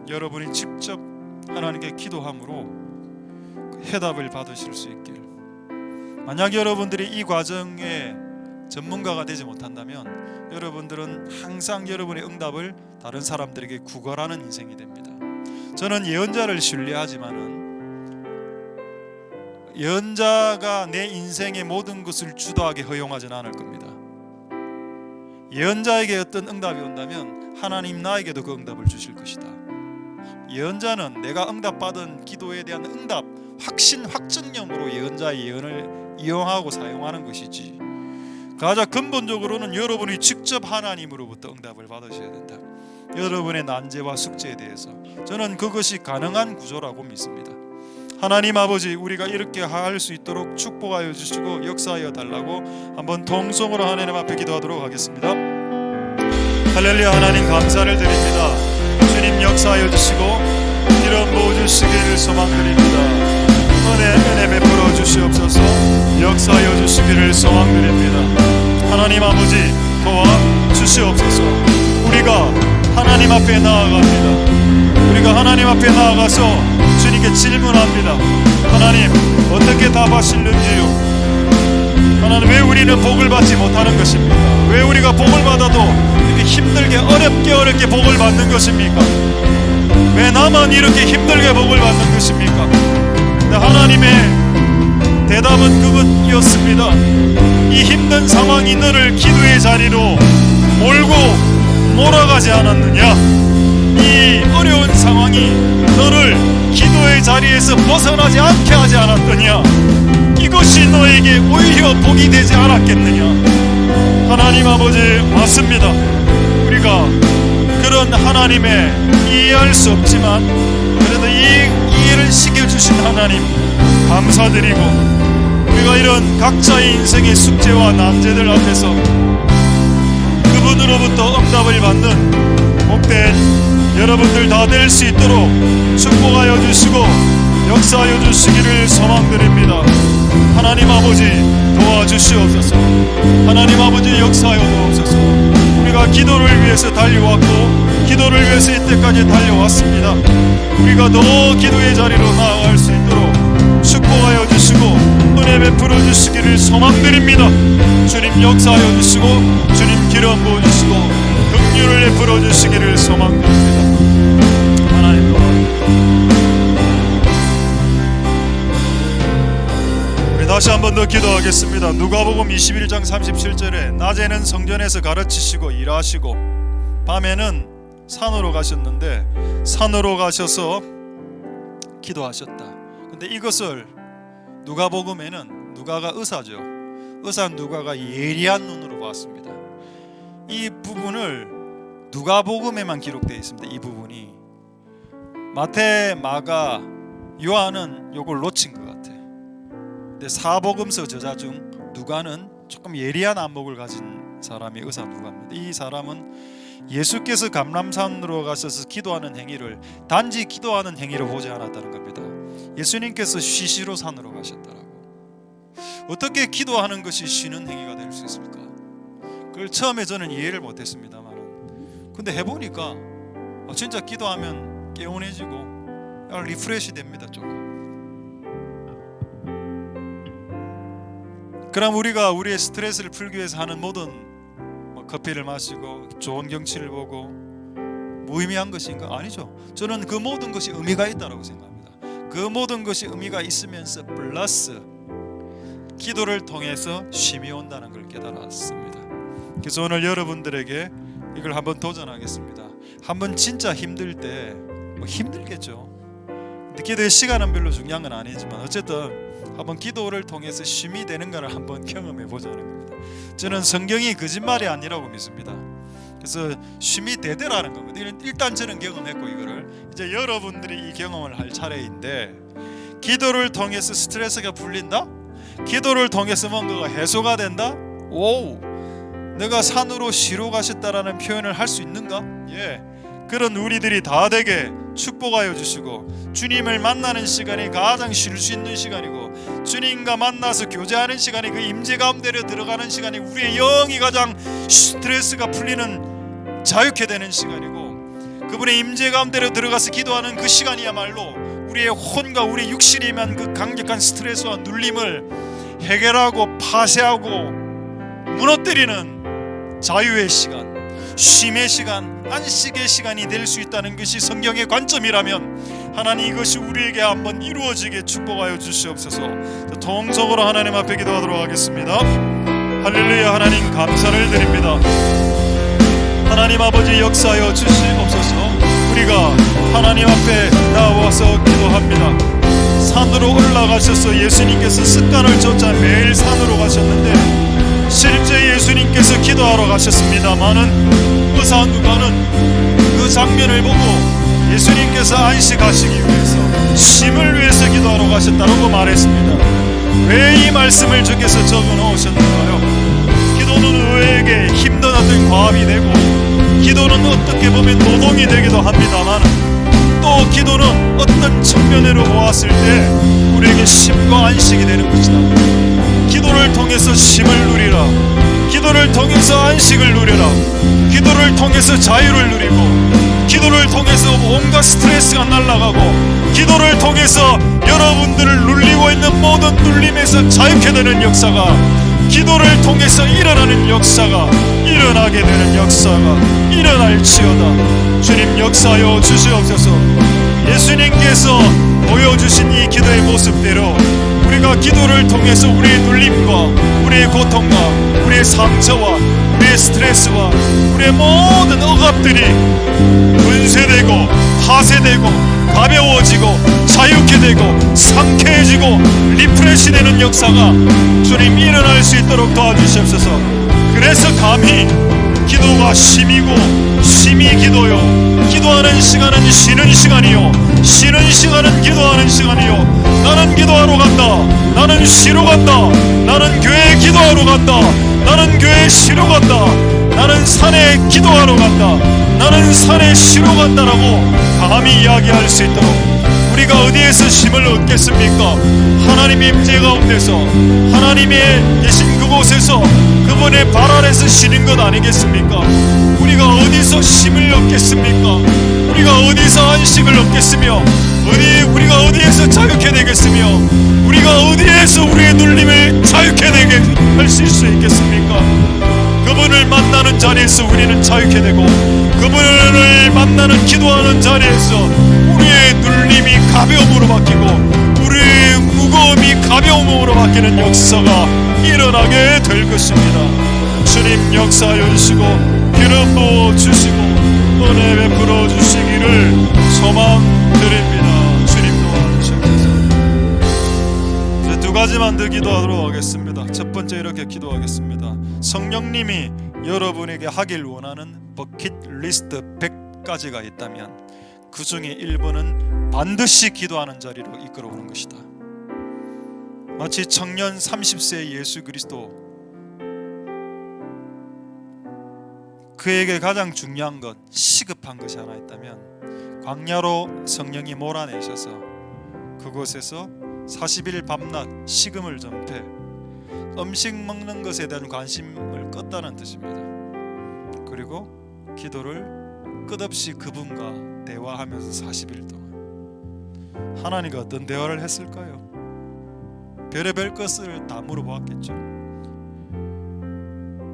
여러분이 직접 하나님께 기도함으로 해답을 받으실 수 있길. 만약 여러분들이 이 과정에 전문가가 되지 못한다면 여러분들은 항상 여러분의 응답을 다른 사람들에게 구걸하는 인생이 됩니다. 저는 예언자를 신뢰하지만은 예언자가 내 인생의 모든 것을 주도하게 허용하지는 않을 겁니다. 예언자에게 어떤 응답이 온다면 하나님 나에게도 그 응답을 주실 것이다. 예언자는 내가 응답받은 기도에 대한 응답, 확증념으로 예언자의 예언을 이용하고 사용하는 것이지, 가장 근본적으로는 여러분이 직접 하나님으로부터 응답을 받으셔야 된다. 여러분의 난제와 숙제에 대해서 저는 그것이 가능한 구조라고 믿습니다. 하나님 아버지, 우리가 이렇게 할 수 있도록 축복하여 주시고 역사하여 달라고 한번 통성으로 하나님 앞에 기도하도록 하겠습니다. 할렐루야. 하나님 감사를 드립니다. 주님 역사하여 주시고 이런 부어주시기를 소망드립니다. 은혜 베풀어 주시옵소서. 역사하여 주시기를 소망드립니다. 하나님 아버지 도와 주시옵소서. 우리가 하나님 앞에 나아갑니다. 우리가 하나님 앞에 나아가서 주님께 질문합니다. 하나님 어떻게 답하실는지요? 하나님 왜 우리는 복을 받지 못하는 것입니까? 왜 우리가 복을 받아도 이렇게 힘들게 어렵게 복을 받는 것입니까? 왜 나만 이렇게 힘들게 복을 받는 것입니까? 근데 하나님의 대답은 그것이었습니다. 이 힘든 상황이 너를 기도의 자리로 몰아가지 않았느냐? 이 어려운 상황이 너를 기도의 자리에서 벗어나지 않게 하지 않았느냐? 이것이 너에게 오히려 복이 되지 않았겠느냐? 하나님 아버지 맞습니다. 우리가 그런 하나님의 이해할 수 없지만 그래도 이해를 시켜주신 하나님 감사드리고, 우리가 이런 각자의 인생의 숙제와 난제들 앞에서 그분으로부터 응답을 받는 복된 여러분들 다 될 수 있도록 축복하여 주시고 역사하여 주시기를 소망드립니다. 하나님 아버지 도와주시옵소서. 하나님 아버지 역사하여 주옵소서. 우리가 기도를 위해서 달려왔고 기도를 위해서 이때까지 달려왔습니다. 우리가 더 기도의 자리로 나아갈 수 있도록 축복하여 주시고 은혜 베풀어 주시기를 소망드립니다. 주님 역사하여 주시고 주님 기름 부어 주시고 긍휼을 베풀어 주시기를 소망드립니다. 하나님 번 더 기도하겠습니다. 누가복음 21장 37절에 낮에는 성전에서 가르치시고 일하시고 밤에는 산으로 가셨는데 산으로 가셔서 기도하셨다. 근데 이것을 누가복음에는 누가가 의사죠. 의사 누가가 예리한 눈으로 봤습니다. 이 부분을 누가복음에만 기록되어 있습니다. 이 부분이 마태, 마가, 요한은 이걸 놓친 것 같아요. 근데 사복음서 저자 중 누가는 조금 예리한 안목을 가진 사람이 의사 누가입니다. 이 사람은 예수께서 감람산으로 가셔서 기도하는 행위를 단지 기도하는 행위로 보지 않았다는 겁니다. 예수님께서 쉬시러 산으로 가셨다라고. 어떻게 기도하는 것이 쉬는 행위가 될 수 있을까? 그걸 처음에 저는 이해를 못했습니다만, 근데 해보니까 진짜 기도하면 개운해지고 리프레시 됩니다. 조금. 그럼 우리가 우리의 스트레스를 풀기 위해서 하는 모든 커피를 마시고 좋은 경치를 보고 무의미한 것인가? 아니죠. 저는 그 모든 것이 의미가 있다고 생각합니다. 그 모든 것이 의미가 있으면서 플러스 기도를 통해서 쉼이 온다는 걸 깨달았습니다. 그래서 오늘 여러분들에게 이걸 한번 도전하겠습니다. 한번 진짜 힘들 때 힘들겠죠. 근데 기도의 시간은 별로 중요한 건 아니지만 어쨌든 한번 기도를 통해서 쉼이 되는가를 한번 경험해 보자는 겁니다. 저는 성경이 거짓말이 아니라고 믿습니다. 그래서 쉼이 되더라는 겁니다. 일단 저는 경험했고 이거를 이제 여러분들이 이 경험을 할 차례인데, 기도를 통해서 스트레스가 풀린다? 기도를 통해서 뭔가가 해소가 된다? 오, 내가 산으로 쉬러 가셨다라는 표현을 할 수 있는가? 예, 그런 우리들이 다 되게 축복하여 주시고, 주님을 만나는 시간이 가장 쉴 수 있는 시간이고, 주님과 만나서 교제하는 시간이 그 임재 가운데로 들어가는 시간이 우리의 영이 가장 스트레스가 풀리는 자유케 되는 시간이고, 그분의 임재 가운데로 들어가서 기도하는 그 시간이야말로 우리의 혼과 우리 육신에 임한 그 강력한 스트레스와 눌림을 해결하고 파쇄하고 무너뜨리는 자유의 시간, 쉼의 시간, 안식의 시간이 될 수 있다는 것이 성경의 관점이라면 하나님 이것이 우리에게 한번 이루어지게 축복하여 주시옵소서. 통성으로 하나님 앞에 기도하도록 하겠습니다. 할렐루야. 하나님 감사를 드립니다. 하나님 아버지 역사하여 주시옵소서. 우리가 하나님 앞에 나와서 기도합니다. 산으로 올라가셔서 예수님께서 습관을 쫓아 매일 산으로 가셨는데 실제 예수님께서 기도하러 가셨습니다마는 의사 누가는 그 장면을 보고 예수님께서 안식하시기 위해서 쉼을 위해서 기도하러 가셨다고 말했습니다. 왜 이 말씀을 주께서 적어 놓으셨는가요? 기도는 우리에게 힘든 어떤 과업이 되고, 기도는 어떻게 보면 노동이 되기도 합니다만, 또 기도는 어떤 측면으로 보았을 때 우리에게 쉼과 안식이 되는 것이다. 기도를 통해서 쉼을 누리라. 기도를 통해서 안식을 누리라. 기도를 통해서 자유를 누리고, 기도를 통해서 온갖 스트레스가 날아가고, 기도를 통해서 여러분들을 눌리고 있는 모든 눌림에서 자유케 되는 역사가, 기도를 통해서 일어나는 역사가, 일어나게 되는 역사가 일어날지어다. 주님 역사하여 주시옵소서. 예수님께서 보여주신 이 기도의 모습대로 우리가 기도를 통해서 우리의 눌림과 우리의 고통과 우리의 상처와 우리의 스트레스와 우리의 모든 억압들이 분쇄되고 파쇄되고 가벼워지고 자유케 되고 상쾌해지고 리프레시 되는 역사가 주님 일어날 수 있도록 도와주시옵소서. 그래서 감히 기도가 쉼이고 쉼이 기도요, 기도하는 시간은 쉬는 시간이요, 쉬는 시간은 기도하는 시간이요. 나는 기도하러 간다. 나는 쉬러 간다. 나는 교회에 기도하러 간다. 나는 교회에 쉬러 간다. 나는 산에 기도하러 간다. 나는 산에 쉬러 간다라고 감히 이야기할 수 있도록 우리가 어디에서 쉼을 얻겠습니까? 하나님의 임재 가운데서, 하나님의 계신 그곳에서, 그분의 발 아래서 쉬는 것 아니겠습니까? 우리가 어디서 쉼을 얻겠습니까? 우리가 어디서 안식을 얻겠으며, 우리가 어디에서 자유케 되겠으며, 우리가 어디에서 우리의 눌림을 자유케 되게 하실 수 있겠습니까? 그분을 만나는 자리에서 우리는 자유케 되고, 그분을 만나는 기도하는 자리에서 우리의 눌림이 가벼움으로 바뀌고, 우리의 무거운 무거움이 가벼움으로 바뀌는 역사가 일어나게 될 것입니다. 주님 역사하여 주시고 기름 부어 주시고 은혜 베풀어 주시기를 소망드립니다. 주님 도와주시옵소서. 이제 두 가지만 더 기도하도록 하겠습니다. 첫 번째 이렇게 기도하겠습니다. 성령님이 여러분에게 하길 원하는 버킷리스트 100가지가 있다면 그 중에 1번은 반드시 기도하는 자리로 이끌어오는 것이다. 마치 청년 30세의 예수 그리스도, 그에게 가장 중요한 것, 시급한 것이 하나 있다면 광야로 성령이 몰아내셔서 그곳에서 40일 밤낮 식음을 전폐, 음식 먹는 것에 대한 관심을 껐다는 뜻입니다. 그리고 기도를 끝없이 그분과 대화하면서 40일 동안 하나님과 어떤 대화를 했을까요? 별의별 것을 다 물어보았겠죠.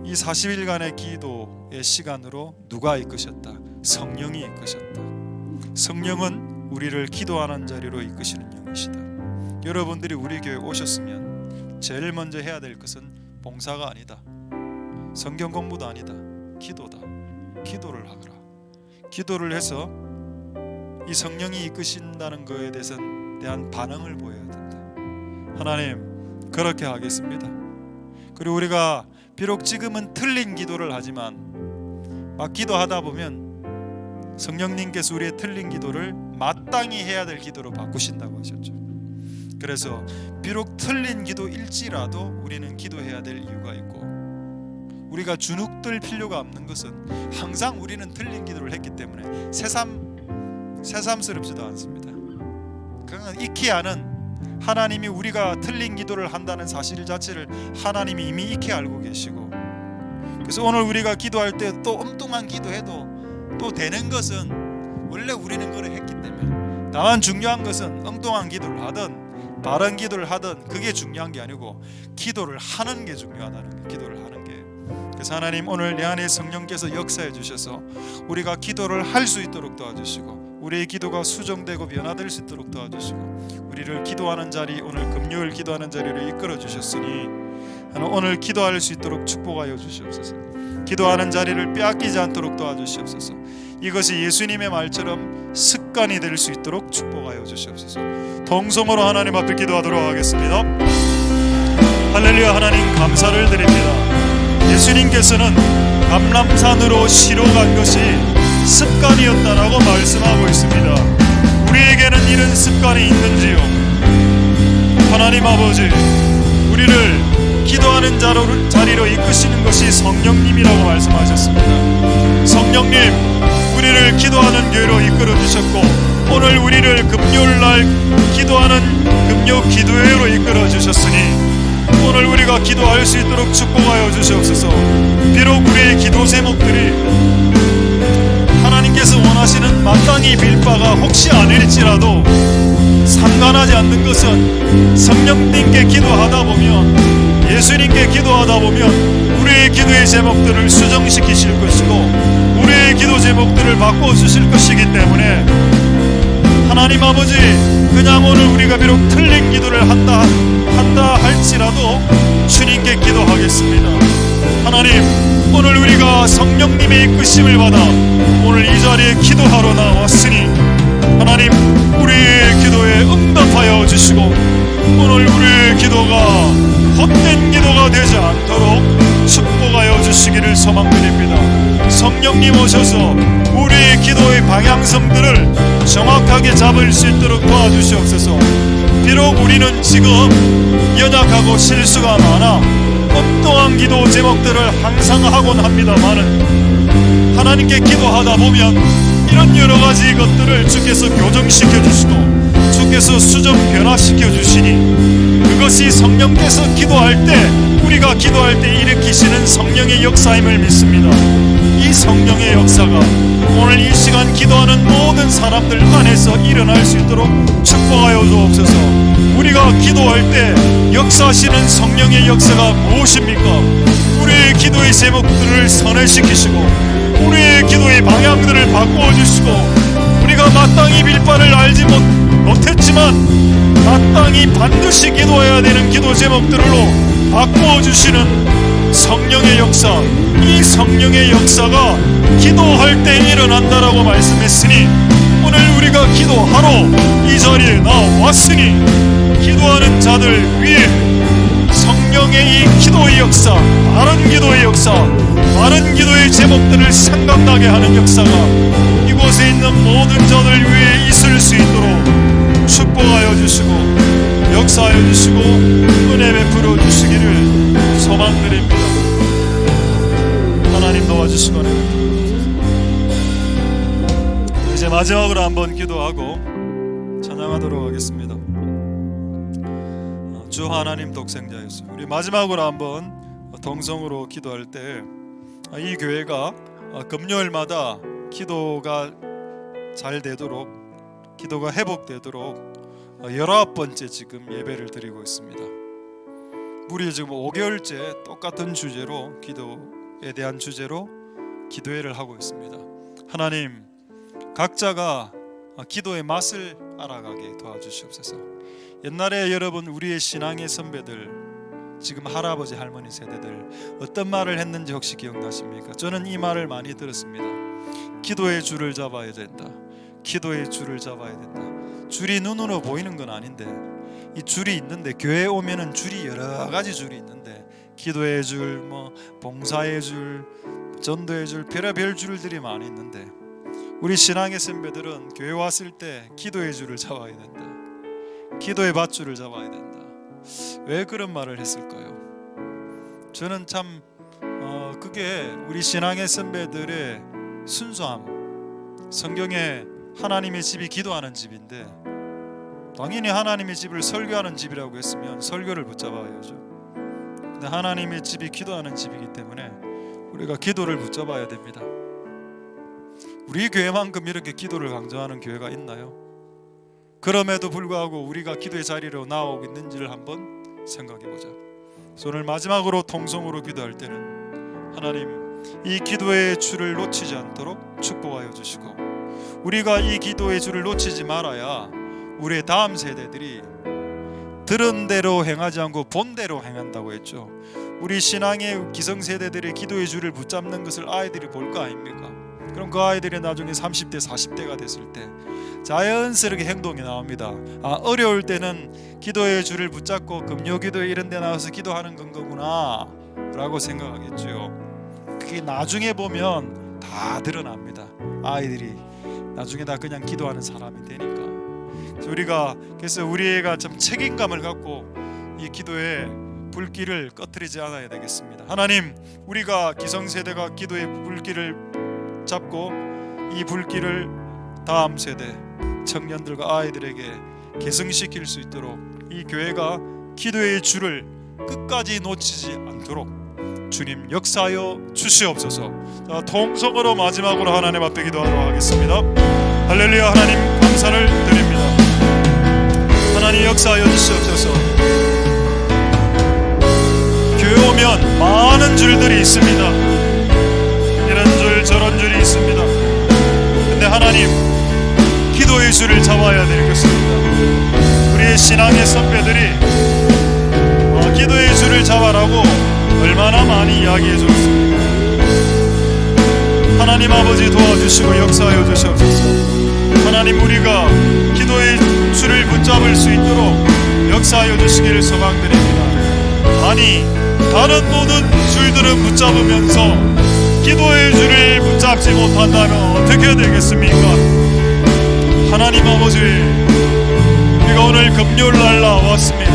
이 40일간의 기도의 시간으로 누가 이끄셨다? 성령이 이끄셨다. 성령은 우리를 기도하는 자리로 이끄시는 영이시다. 여러분들이 우리 교회 오셨으면 제일 먼저 해야 될 것은 봉사가 아니다, 성경 공부도 아니다, 기도다. 기도를 하거라. 기도를 해서 이 성령이 이끄신다는 것에 대한 반응을 보여야 된다. 하나님, 그렇게 하겠습니다. 그리고 우리가 비록 지금은 틀린 기도를 하지만 막 기도하다 보면 성령님께서 우리의 틀린 기도를 마땅히 해야 될 기도로 바꾸신다고 하셨죠. 그래서 비록 틀린 기도일지라도 우리는 기도해야 될 이유가 있고, 우리가 주눅들 필요가 없는 것은 항상 우리는 틀린 기도를 했기 때문에 새삼스럽지도 않습니다. 그러나 익히 아는 하나님이 우리가 틀린 기도를 한다는 사실 자체를 하나님이 이미 익히 알고 계시고, 그래서 오늘 우리가 기도할 때 또 엉뚱한 기도해도 또 되는 것은 원래 우리는 그래 했기 때문에, 다만 중요한 것은 엉뚱한 기도를 하든 바른 기도를 하든 그게 중요한 게 아니고 기도를 하는 게 중요하다는 거예요. 기도를 하는 게. 그래서 하나님, 오늘 내 안에 성령께서 역사해 주셔서 우리가 기도를 할 수 있도록 도와주시고 우리의 기도가 수정되고 변화될 수 있도록 도와주시고 우리를 기도하는 자리, 오늘 금요일 기도하는 자리로 이끌어 주셨으니 오늘 기도할 수 있도록 축복하여 주시옵소서. 기도하는 자리를 빼앗기지 않도록 도와주시옵소서. 이것이 예수님의 말처럼 습관이 될 수 있도록 축복하여 주시옵소서. 동성으로 하나님 앞에 기도하도록 하겠습니다. 할렐루야. 하나님 감사를 드립니다. 예수님께서는 감람산으로 쉬러 간 것이 습관이었다라고 말씀하고 있습니다. 우리에게는 이런 습관이 있는지요? 하나님 아버지, 우리를 기도하는 자리로 이끄시는 것이 성령님이라고 말씀하셨습니다. 성령님, 우리를 기도하는 교회로 이끌어 주셨고 오늘 우리를 금요일날 기도하는 금요 기도회로 이끌어 주셨으니 오늘 우리가 기도할 수 있도록 축복하여 주시옵소서. 비록 우리의 기도 제목들이 하나님께서 원하시는 마땅히 빌 바가 혹시 아닐지라도 상관하지 않는 것은 성령님께 기도하다 보면, 예수님께 기도하다 보면 우리의 기도의 제목들을 수정시키실 것이고 우리의 기도 제목들을 바꿔주실 것이기 때문에 하나님 아버지, 그냥 오늘 우리가 비록 틀린 기도를 한다 할지라도 주님께 기도하겠습니다. 하나님, 오늘 우리가 성령님의 이끄심을 받아 오늘 이 자리에 기도하러 나왔으니 하나님, 우리의 기도에 응답하여 주시고 오늘 우리의 기도가 헛된 기도가 되지 않도록 축복하여 주시기를 소망드립니다. 성령님 오셔서 우리의 기도의 방향성들을 정확하게 잡을 수 있도록 도와주시옵소서. 비록 우리는 지금 연약하고 실수가 많아 엉뚱한 기도 제목들을 항상 하곤 합니다마는 하나님께 기도하다 보면 이런 여러 가지 것들을 주께서 교정시켜 주시고 주께서 수정 변화시켜 주시니 그것이 성령께서 기도할 때, 우리가 기도할 때 일으키시는 성령의 역사임을 믿습니다. 이 성령의 역사가 오늘 이 시간 기도하는 모든 사람들 안에서 일어날 수 있도록 축복하여 주옵소서. 우리가 기도할 때 역사하시는 성령의 역사가 무엇입니까? 우리의 기도의 제목들을 선회시키시고 우리의 기도의 방향들을 바꾸어 주시고 우리가 마땅히 빌 바를 알지 못했지만 마땅히 반드시 기도해야 되는 기도 제목들로 바꾸어 주시는 성령의 역사, 이 성령의 역사가 기도할 때 일어난다라고 말씀했으니 오늘 우리가 기도하러 이 자리에 나왔으니 기도하는 자들 위에 성령의 이 기도의 역사, 바른 기도의 역사, 바른 기도의 제목들을 생각나게 하는 역사가 이곳에 있는 모든 자들 위에 있을 수 있도록 축복하여 주시고 역사하여 주시고 은혜 베풀어 주시기를 소망드립니다. 하나님 도와주시고 은혜 베풀어 주시옵소서. 이제 마지막으로 한번 기도하고 찬양하도록 하겠습니다. 주 하나님 독생자 예수, 우리 마지막으로 한번 동성으로 기도할 때 이 교회가 금요일마다 기도가 잘 되도록, 기도가 회복되도록 19번째 지금 예배를 드리고 있습니다. 우리 지금 5개월째 똑같은 주제로, 기도에 대한 주제로 기도회를 하고 있습니다. 하나님, 각자가 기도의 맛을 알아가게 도와주시옵소서. 옛날에 여러분, 우리의 신앙의 선배들, 지금 할아버지 할머니 세대들 어떤 말을 했는지 혹시 기억나십니까? 저는 이 말을 많이 들었습니다. 기도의 줄을 잡아야 된다. 기도의 줄을 잡아야 된다. 줄이 눈으로 보이는 건 아닌데, 이 줄이 있는데, 교회에 오면은 줄이 여러 가지 줄이 있는데, 기도의 줄, 뭐 봉사의 줄, 전도의 줄, 별의별 줄들이 많이 있는데, 우리 신앙의 선배들은 교회 왔을 때 기도의 줄을 잡아야 된다. 기도의 밧줄을 잡아야 된다. 왜 그런 말을 했을까요? 저는 참 그게 우리 신앙의 선배들의 순수함. 성경에 하나님의 집이 기도하는 집인데, 당연히 하나님의 집을 설교하는 집이라고 했으면 설교를 붙잡아야죠. 근데 하나님의 집이 기도하는 집이기 때문에 우리가 기도를 붙잡아야 됩니다. 우리 교회만큼 이렇게 기도를 강조하는 교회가 있나요? 그럼에도 불구하고 우리가 기도의 자리로 나오고 있는지를 한번 생각해보자. 오늘 마지막으로 통성으로 기도할 때는 하나님, 이 기도의 줄을 놓치지 않도록 축복하여 주시고, 우리가 이 기도의 줄을 놓치지 말아야 우리의 다음 세대들이 들은 대로 행하지 않고 본 대로 행한다고 했죠. 우리 신앙의 기성세대들이 기도의 줄을 붙잡는 것을 아이들이 볼 거 아닙니까? 그럼 그 아이들이 나중에 30대 40대가 됐을 때 자연스럽게 행동이 나옵니다. 어려울 때는 기도의 줄을 붙잡고 금요기도 이런 데 나와서 기도하는 거구나 라고 생각하겠죠. 그게 나중에 보면 다 드러납니다. 아이들이 나중에 다 그냥 기도하는 사람이 되니까. 그래서 우리가 좀 책임감을 갖고 이 기도의 불길을 꺼뜨리지 않아야 되겠습니다. 하나님, 우리가 기성세대가 기도의 불길을 잡고 이 불길을 다음 세대 청년들과 아이들에게 계승시킬 수 있도록 이 교회가 기도의 줄을 끝까지 놓치지 않도록 주님 역사하여 주시옵소서. 자, 통성으로 마지막으로 하나님 앞에 기도하도록 하겠습니다. 할렐루야. 하나님 감사를 드립니다. 하나님 역사하여 주시옵소서. 교회 오면 많은 줄들이 있습니다. 이런 줄 저런 줄이 있습니다. 근데 하나님, 기도의 줄을 잡아야 될 것입니다. 우리의 신앙의 선배들이 기도의 줄을 잡아라고 얼마나 많이 이야기해 줬습니까? 하나님 아버지 도와주시고 역사하여 주시옵소서. 하나님, 우리가 기도의 줄을 붙잡을 수 있도록 역사하여 주시기를 소망드립니다. 아니, 다른 모든 줄들은 붙잡으면서 기도의 줄을 붙잡지 못한다면 어떻게 되겠습니까? 하나님 아버지, 우리가 오늘 금요일날 나왔습니다.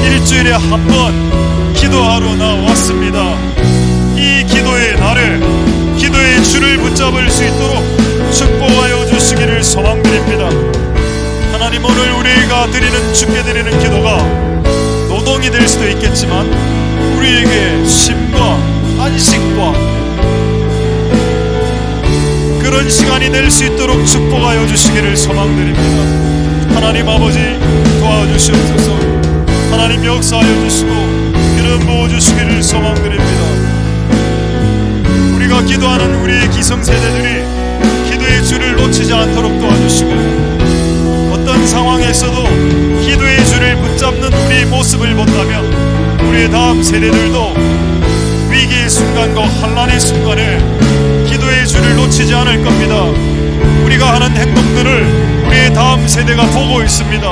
일주일에 한 번 기도하러 나왔습니다. 이 기도의 날에 기도의 줄을 붙잡을 수 있도록 축복하여 주시기를 소망드립니다. 하나님, 오늘 우리가 주께 드리는 기도가 노동이 될 수도 있겠지만 우리에게 쉼과 안식과 그런 시간이 될 수 있도록 축복하여 주시기를 소망드립니다. 하나님 아버지 도와주시옵소서. 하나님 역사하여 주시고 기름 부어주시기를 소망드립니다. 우리가 기도하는 우리의 기성세대들이 기도의 줄을 놓치지 않도록 도와주시고, 어떤 어려운 상황에서도 기도의 줄을 붙잡는 우리의 모습을 본다면 우리의 다음 세대들도 위기의 순간과 환난의 순간에 기도의 줄을 놓치지 않을 겁니다. 우리가 하는 행동들을 우리의 다음 세대가 보고 있습니다.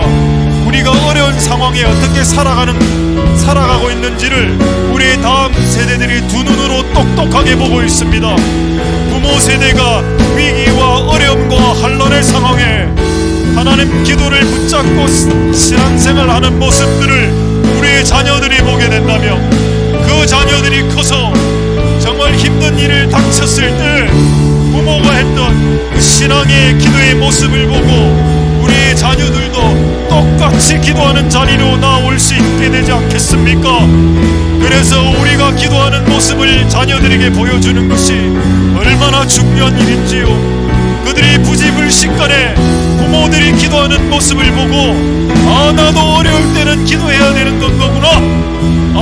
우리가 어려운 상황에 어떻게 살아가고 있는지를 우리의 다음 세대들이 두 눈으로 똑똑하게 보고 있습니다. 부모 세대가 위기와 어려움과 환난의 상황에 하나님 기도를 붙잡고 신앙생활하는 모습들을 우리의 자녀들이 보게 된다면 그 자녀들이 커서 정말 힘든 일을 닥쳤을 때 부모가 했던 그 신앙의 기도의 모습을 보고 우리의 자녀들도 똑같이 기도하는 자리로 나올 수 있게 되지 않겠습니까? 그래서 우리가 기도하는 모습을 자녀들에게 보여주는 것이 얼마나 중요한 일인지요. 그들이 부지불식간에 부모들이 기도하는 모습을 보고 나도 어려울 때는 기도해야 되는 거구나,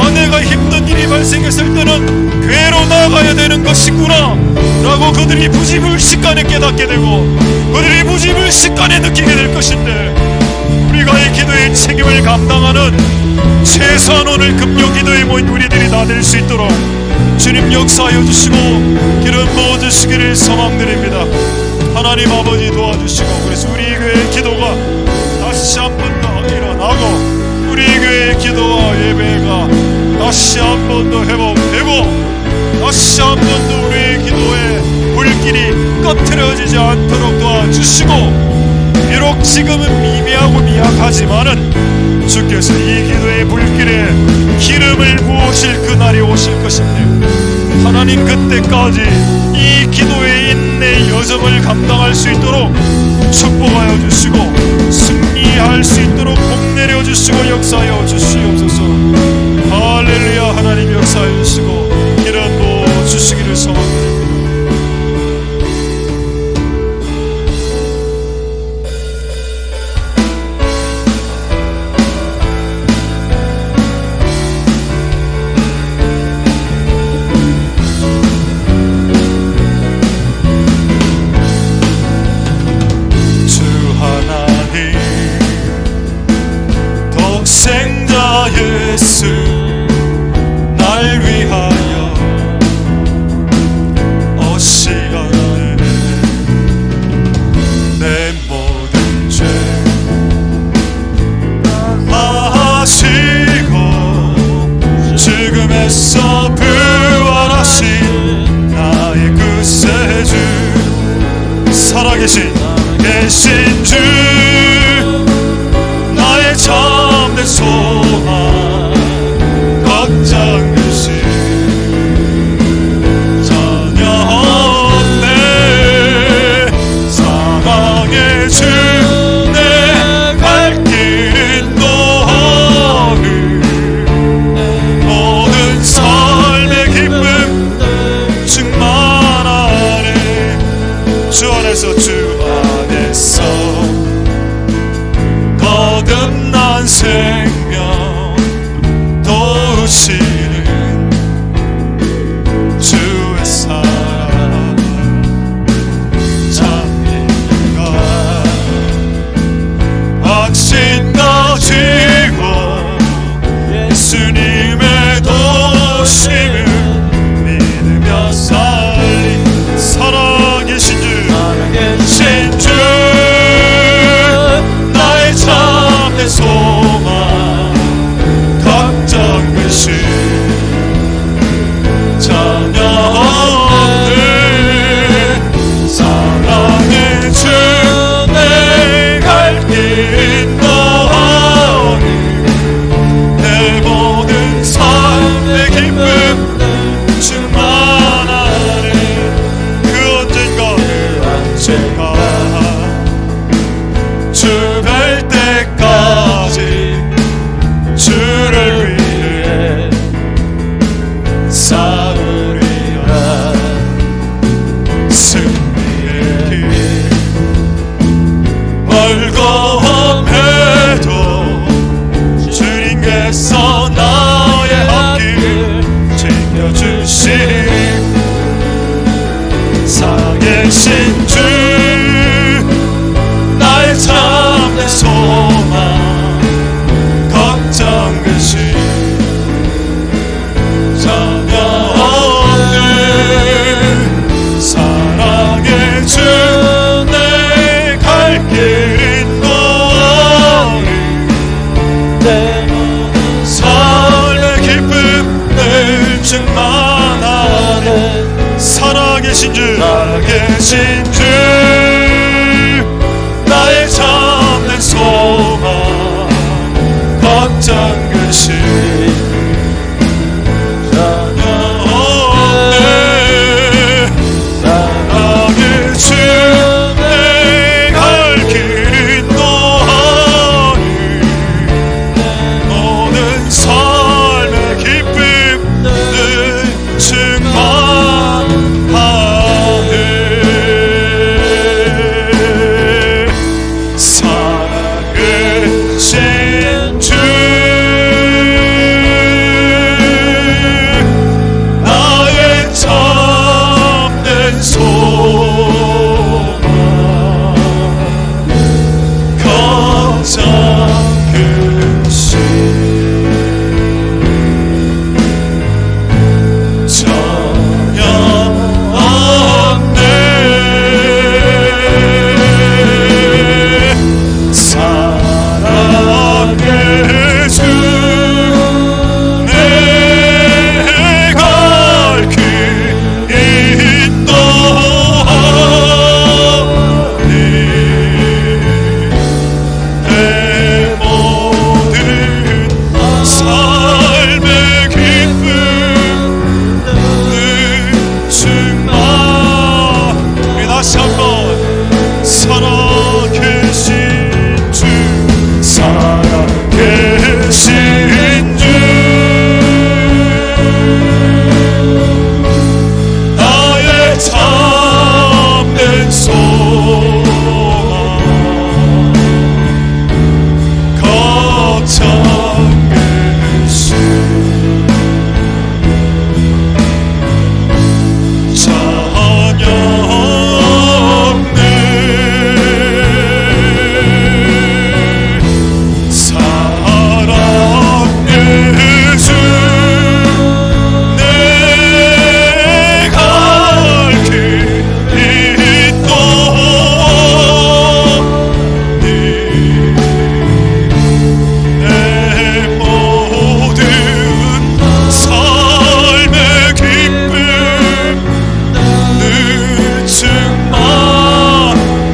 내가 힘든 일이 발생했을 때는 교회로 나가야 되는 것이구나 라고 그들이 부지불식간에 깨닫게 되고 그들이 부지불식간에 느끼게 될 것인데, 우리가 이 기도의 책임을 감당하는 최소한 오늘 금요 기도에 모인 우리들이 다 될 수 있도록 주님 역사하여 주시고 기름 부어주시기를 소망드립니다. 하나님 아버지 도와주시고, 그래서 우리 교회의 기도가 다시 한 번 더 일어나고 우리 교회의 기도와 예배가 다시 한 번 더 회복되고 다시 한 번 더 우리의 기도의 불길이 꺼트려지지 않도록 도와주시고, 비록 지금은 미미하고 미약하지만은 주께서 이 기도의 불길에 기름을 부으실 그날이 오실 것인데, 하나님 그때까지 이 기도의 인내 여정을 감당할 수 있도록 축복하여 주시고 승리할 수 있도록 복 내려 주시고 역사하여 주시옵소서. 할렐루야. 하나님 역사하여 주시고 기름 부어 주시기를 소망합니다. 예수 날 위하여 오시었네. 내 모든 죄 아시고 죽음에서 부활하신 나의 구세주, 살아계신 주, 나의 참된 소망 걱정 없이 전혀 없네. 사랑의 주 내 갈 길은 너를 모든 삶의 기쁨 충만하네. 주 안에서 거듭난 생명 도우시는 주의 사랑 자비가 확신 가지고 예수님의 도심을 믿으며 살리. 살아계신 주 나의 참된 소망 걱정 없이 전혀 없네. 사랑의 주 내 갈 길 너니 내 모든 삶의 기쁨 충만하네. 그 언젠가 주 뵐 때까지 주를 위해 싸우리라. 승리의 길 멀고험해도 주님께서 나의 앞길 챙겨주시니 살아계신 주 나의 참된 소망 살아계신 주 살아계신 주 나의 참된 소망 걱정 근심 전혀 없네 사랑의 주 내 갈 길 인도하니 모든 삶의 기쁨 늘 충만하네 살아계신 주 나의 참된 소망 걱정 근심 전혀 없네 사랑의 주 내 갈 길 인도하니 내 모든 삶의 기쁨 늘 충만 우리 다시 한번 살아계신 주 살아계신 주 나의 참된 소망 걱정 근심 전혀 없네 사랑의 주 내 갈 길 인도하니 내 모든 삶의 기쁨 늘 충만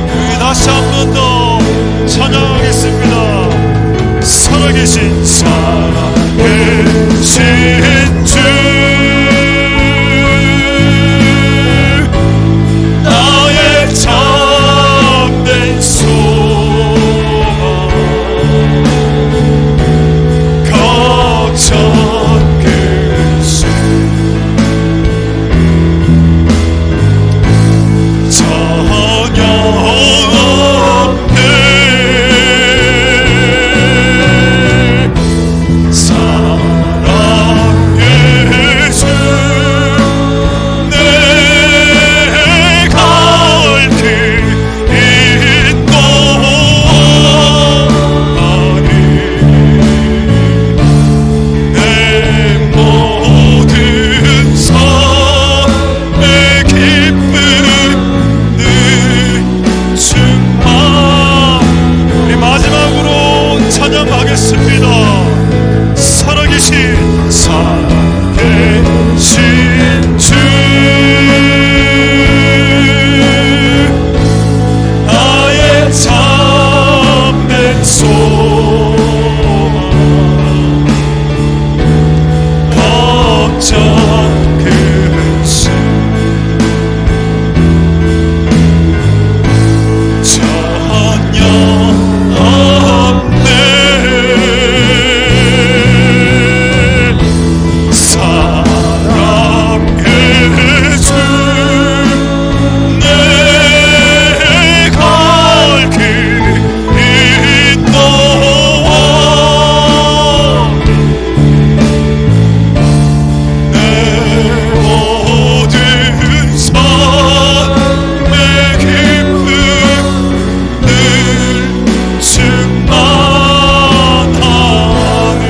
우리 다시 한 번 더 찬양하겠습니다 살아계신 주 나의 참된 소망 걱정 근심 전혀 없네 사랑의 주 내 갈 길 인도하니 내 모든 삶의 기쁨 늘 충만 우리 마지막으로 찬양하겠습니다 살아계신 주 나의 참된 소망 걱정 근심 전혀 없네 사랑의 주 내 갈 길 인도하니 내 모든 삶의 기쁨 늘 충만하네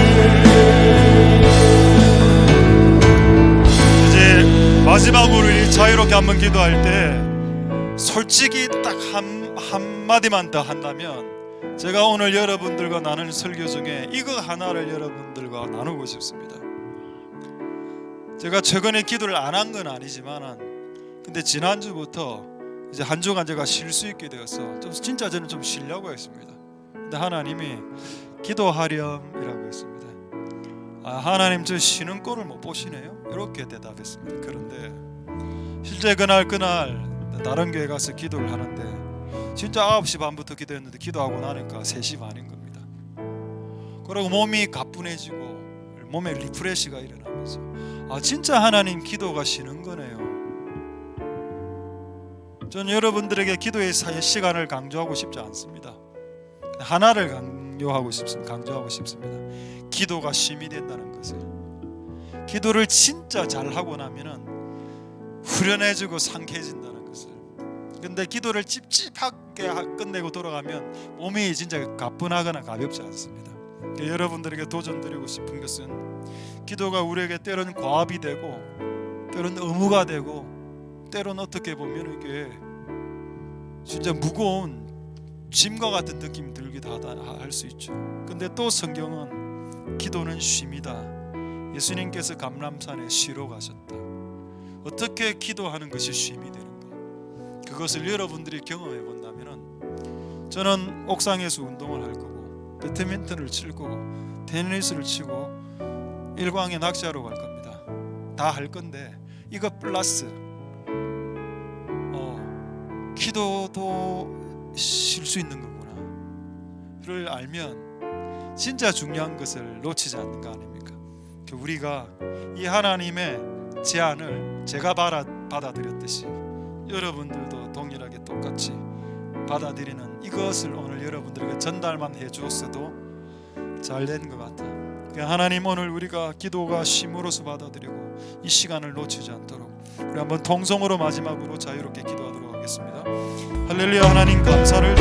이제 마지막으로 이 자유롭게 한번 기도할 때 솔직히 딱 한마디만 더 한다면 제가 오늘 여러분들과 나눈 설교 중에 이거 하나를 여러분들과 나누고 싶습니다. 제가 최근에 기도를 안 한 건 아니지만 근데 지난주부터 이제 한 주간 제가 쉴 수 있게 되어서 좀 진짜 저는 좀 쉬려고 했습니다. 근데 하나님이 기도하렴이라고 했습니다. 하나님 저 쉬는 꼴을 못 보시네요, 이렇게 대답했습니다. 그런데 실제 그날 다른 교회 가서 기도를 하는데 진짜 9시 반부터 기도했는데 기도하고 나니까 3시 반인 겁니다. 그리고 몸이 가뿐해지고 몸에 리프레시가 일어나면서 진짜 하나님 기도가 쉬는 거네요. 저는 여러분들에게 기도의 시간을 강조하고 싶지 않습니다. 하나를 강조하고 싶습니다. 기도가 쉼이 된다는 것을. 기도를 진짜 잘하고 나면은 후련해지고 상쾌해진다는 것을. 근데 기도를 찝찝하게 끝내고 돌아가면 몸이 진짜 가뿐하거나 가볍지 않습니다. 여러분들에게 도전드리고 싶은 것은 기도가 우리에게 때로는 과업이 되고 때로는 의무가 되고 때로는 어떻게 보면 이게 진짜 무거운 짐과 같은 느낌이 들기도 할 수 있죠. 근데 또 성경은 기도는 쉼이다. 예수님께서 감람산에 쉬러 가셨다. 어떻게 기도하는 것이 쉼이 되는가? 그것을 여러분들이 경험해 본다면은 저는 옥상에서 운동을 할 거고 배드민턴을 칠 거고 테니스를 치고 일광에 낚시하러 갈 겁니다. 다 할 건데 이거 플러스 기도도 쉴 수 있는 거구나를 알면 진짜 중요한 것을 놓치지 않는 거 아닙니까? 우리가 이 하나님의 제안을 제가 받아들였듯이 여러분들도 동일하게 똑같이 받아들이는 이것을 오늘 여러분들에게 전달만 해주었어도 잘 된 것 같아. 하나님, 오늘 우리가 기도가 쉼으로서 받아들이고 이 시간을 놓치지 않도록 우리 한번 통성으로 마지막으로 자유롭게 기도하도록 하겠습니다. 할렐루야. 하나님 감사를